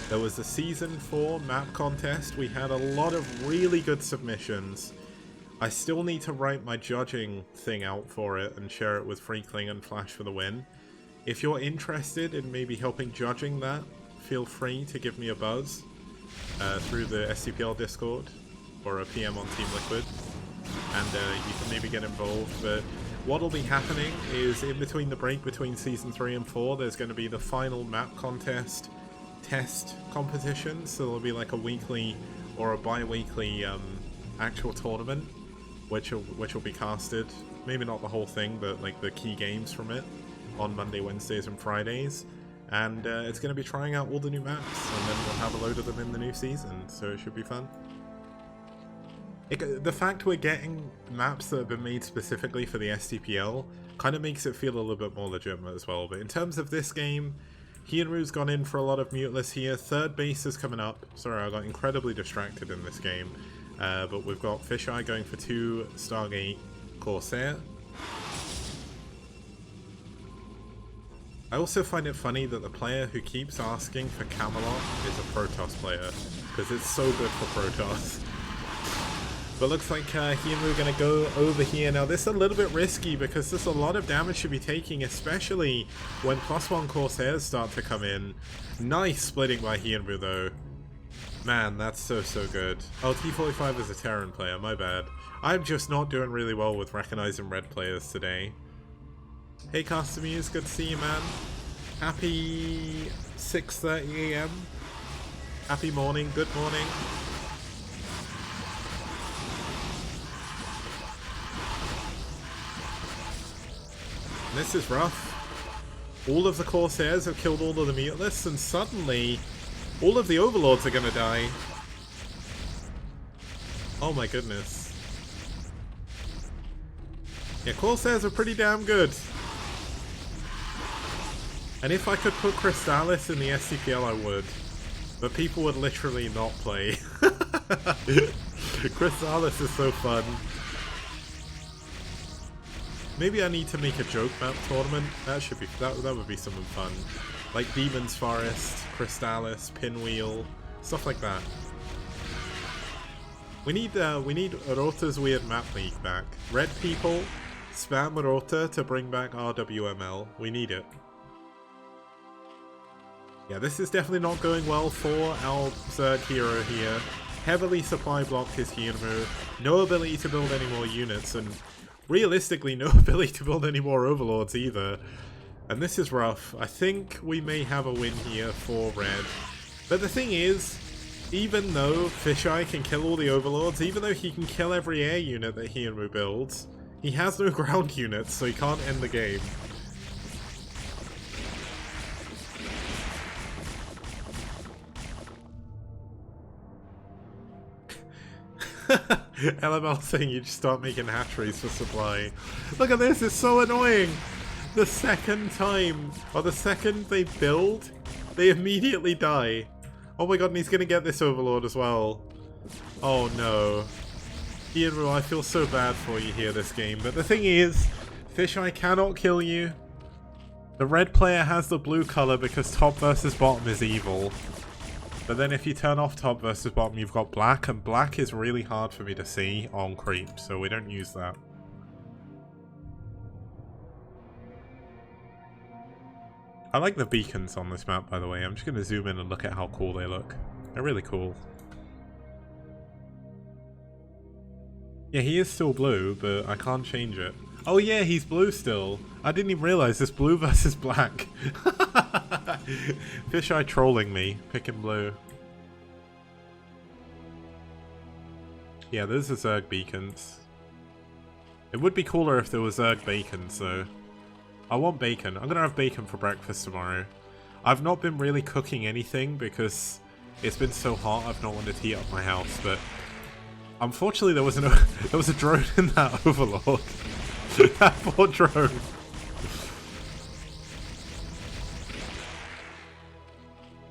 There was the Season 4 map contest, we had a lot of really good submissions. I still need to write my judging thing out for it and share it with Freakling and Flash for the win. If you're interested in maybe helping judging that, feel free to give me a buzz through the STPL Discord or a PM on Team Liquid, and you can maybe get involved. But what'll be happening is in between the break between Season 3 and 4, there's going to be the final map contest test competition, so there'll be like a weekly or a bi-weekly actual tournament, which will be casted, maybe not the whole thing, but like the key games from it, on Monday, Wednesdays and Fridays. And it's going to be trying out all the new maps, and then we'll have a load of them in the new season, so it should be fun. The fact we're getting maps that have been made specifically for the STPL kind of makes it feel a little bit more legitimate as well. But in terms of this game, Hyunwoo's gone in for a lot of muteless here. Third base is coming up. Sorry, I got incredibly distracted in this game. But we've got Fisheye going for 2 Stargate Corsair. I also find it funny that the player who keeps asking for Camelot is a Protoss player, because it's so good for Protoss. But looks like he and we're going to go over here. Now this is a little bit risky because there's a lot of damage to be taking, especially when +1 Corsairs start to come in. Nice splitting by Hienbu though. Man, that's so good. Oh, T45 is a Terran player, my bad. I'm just not doing really well with recognizing red players today. Hey Castamuse, good to see you, man. Happy 6:30 AM. Happy morning, good morning. This is rough. All of the Corsairs have killed all of the Mutalists, and suddenly all of the Overlords are gonna die. Oh my goodness. Yeah, Corsairs are pretty damn good. And if I could put Crystallis in the STPL, I would. But people would literally not play. Crystallis is so fun. Maybe I need to make a joke map tournament. That would be something fun. Like Demon's Forest, Crystallis, Pinwheel, stuff like that. We need Rota's Weird Map League back. Red people, spam Rota to bring back RWML. We need it. Yeah, this is definitely not going well for our Zerg hero here. Heavily supply blocked his Hienmu. No ability to build any more units, and realistically no ability to build any more Overlords either. And this is rough. I think we may have a win here for red. But the thing is, even though Fisheye can kill all the Overlords, even though he can kill every air unit that Hienmu builds, he has no ground units, so he can't end the game. LML saying you just start making hatcheries for supply. Look at this, it's so annoying! The second time, or the second they build, they immediately die. Oh my god, and he's gonna get this Overlord as well. Oh no. Ian, I feel so bad for you here this game, but the thing is, Fisheye cannot kill you. The red player has the blue color because top versus bottom is evil. But then if you turn off top versus bottom, you've got black, and black is really hard for me to see on creep, so we don't use that. I like the beacons on this map, by the way. I'm just going to zoom in and look at how cool they look. They're really cool. Yeah, he is still blue, but I can't change it. Oh yeah, he's blue still. I didn't even realize this blue versus black. Fisheye trolling me, picking blue. Yeah, those are Zerg beacons. It would be cooler if there was Zerg bacon, so... I want bacon. I'm gonna have bacon for breakfast tomorrow. I've not been really cooking anything because it's been so hot I've not wanted to heat up my house, but... Unfortunately there was a drone in that Overlord. That poor drone.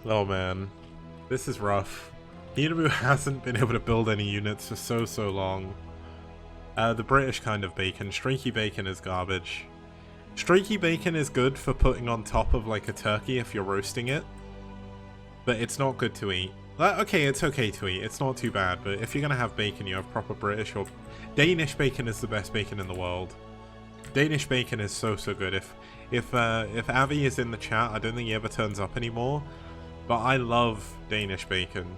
Oh man, this is rough. Hienmu hasn't been able to build any units for so long. The British kind of bacon. Streaky bacon is garbage. Streaky bacon is good for putting on top of like a turkey if you're roasting it, but it's not good to eat. Okay, it's okay to eat. It's not too bad, but if you're gonna have bacon, you have proper British or Danish bacon is the best bacon in the world. Danish bacon is so good. If Avi is in the chat, I don't think he ever turns up anymore, but I love Danish bacon.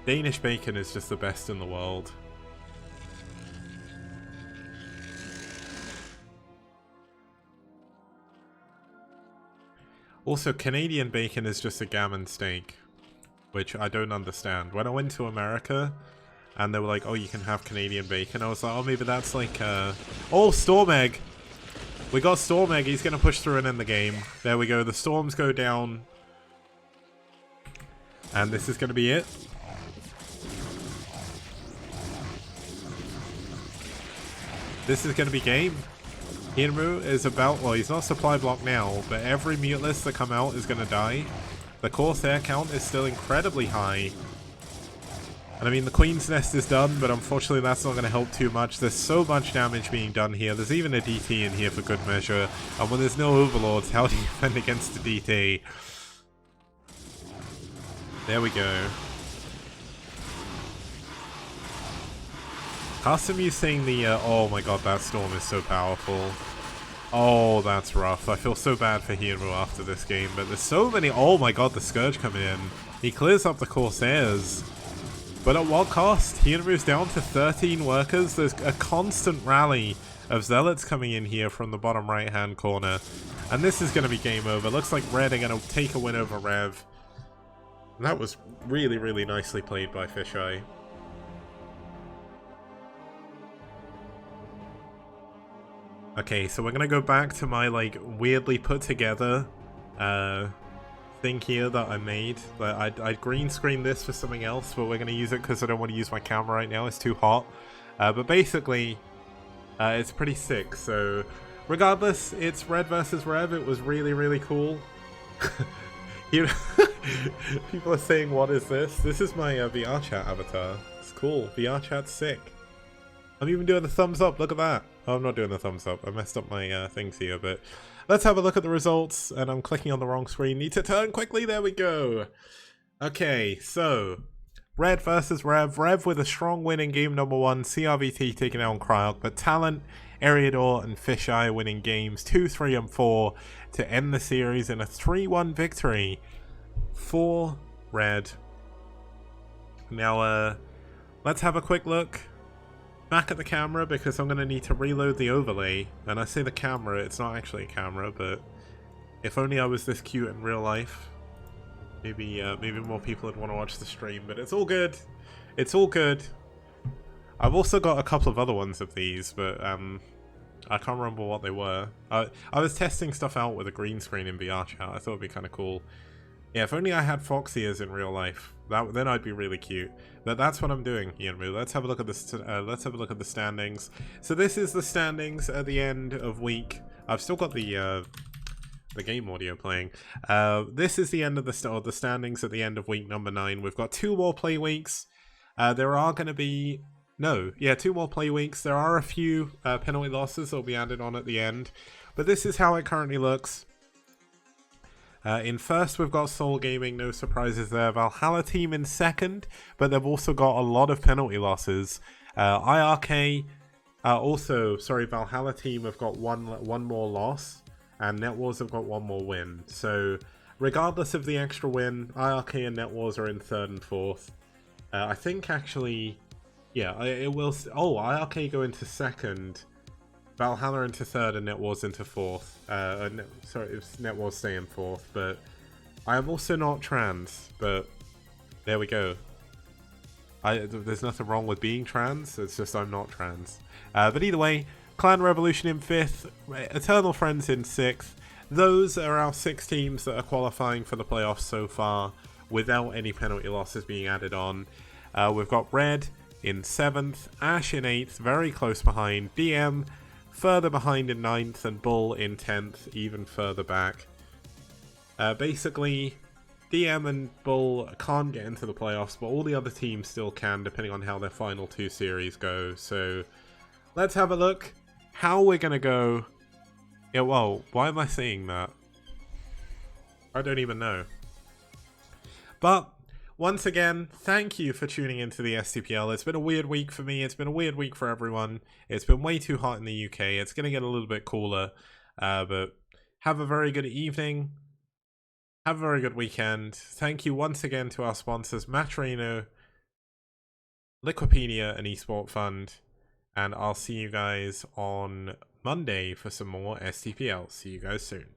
Danish bacon is just the best in the world. Also, Canadian bacon is just a gammon steak, which I don't understand. When I went to America, and they were like, oh, you can have Canadian bacon, I was like, oh, maybe that's like, Oh, Storm Egg! We got Storm Egg, he's gonna push through and end the game. There we go, the storms go down. And this is gonna be it. This is gonna be game. Hienmu is about, well, he's not supply block now, but every Mutalist that come out is gonna die. The Corsair count is still incredibly high. And I mean, the Queen's Nest is done, but unfortunately that's not going to help too much. There's so much damage being done here. There's even a DT in here for good measure. And when there's no Overlords, how do you defend against the DT? There we go. Custom using the, oh my god, that storm is so powerful. Oh, that's rough. I feel so bad for Hero after this game, but there's so many, oh my god, the Scourge coming in. He clears up the Corsairs. But at what cost? Hiero's down to 13 workers. There's a constant rally of Zealots coming in here from the bottom right-hand corner. And this is going to be game over. Looks like Red are going to take a win over Rev. And that was really, really nicely played by Fisheye. Okay, so we're going to go back to my, like, weirdly put together thing here that I made. I'd green screen this for something else, but we're going to use it because I don't want to use my camera right now. It's too hot. But basically, it's pretty sick. So, regardless, it's Red versus Rev. It was really, really cool. People are saying, what is this? This is my VR chat avatar. It's cool. VR chat's sick. I'm even doing the thumbs up. Look at that. Oh, I'm not doing the thumbs up. I messed up my things here, but let's have a look at the results. And I'm clicking on the wrong screen. Need to turn quickly. There we go. Okay, so Red versus Rev. Rev with a strong win in game number 1. CRVT taking out on Cryok, but Talent, Eriador, and Fisheye winning games 2, 3, and 4 to end the series in a 3-1 victory for Red. Now, let's have a quick look back at the camera, because I'm going to need to reload the overlay. And I say the camera, it's not actually a camera, but if only I was this cute in real life, maybe more people would want to watch the stream, but it's all good. It's all good. I've also got a couple of other ones of these, but I can't remember what they were. I was testing stuff out with a green screen in VR chat. I thought it'd be kind of cool. Yeah, if only I had fox ears in real life, then I'd be really cute. But that's what I'm doing, Ian. Let's have a look at this. Let's have a look at the standings. So this is the standings at the end of week. I've still got the game audio playing. This is the end of the standings at the end of week number 9. We've got 2 more play weeks. There are going to be 2 more play weeks. There are a few penalty losses that will be added on at the end, but this is how it currently looks. In first, we've got Soul Gaming, no surprises there. Valhalla team in second, but they've also got a lot of penalty losses. IRK, Valhalla team have got one more loss, and NetWars have got 1 more win. So, regardless of the extra win, IRK and NetWars are in 3rd and 4th. I think actually, yeah, it will. Oh, IRK go into 2nd. Valhalla into 3rd and NetWars into 4th. NetWars stay in 4th, but I am also not trans, but there we go. There's nothing wrong with being trans, it's just I'm not trans. But either way, Clan Revolution in 5th, Eternal Friends in 6th. Those are our 6 teams that are qualifying for the playoffs so far, without any penalty losses being added on. We've got Red in 7th, Ash in 8th, very close behind, DM further behind in 9th, and Bull in 10th, even further back. Basically, DM and Bull can't get into the playoffs, but all the other teams still can, depending on how their final 2 series go. So, let's have a look how we're going to go. Yeah, well, why am I saying that? I don't even know. But once again, thank you for tuning into the STPL. It's been a weird week for me. It's been a weird week for everyone. It's been way too hot in the UK. It's going to get a little bit cooler. But have a very good evening. Have a very good weekend. Thank you once again to our sponsors, Matrino, Liquipedia, and Esport Fund. And I'll see you guys on Monday for some more STPL. See you guys soon.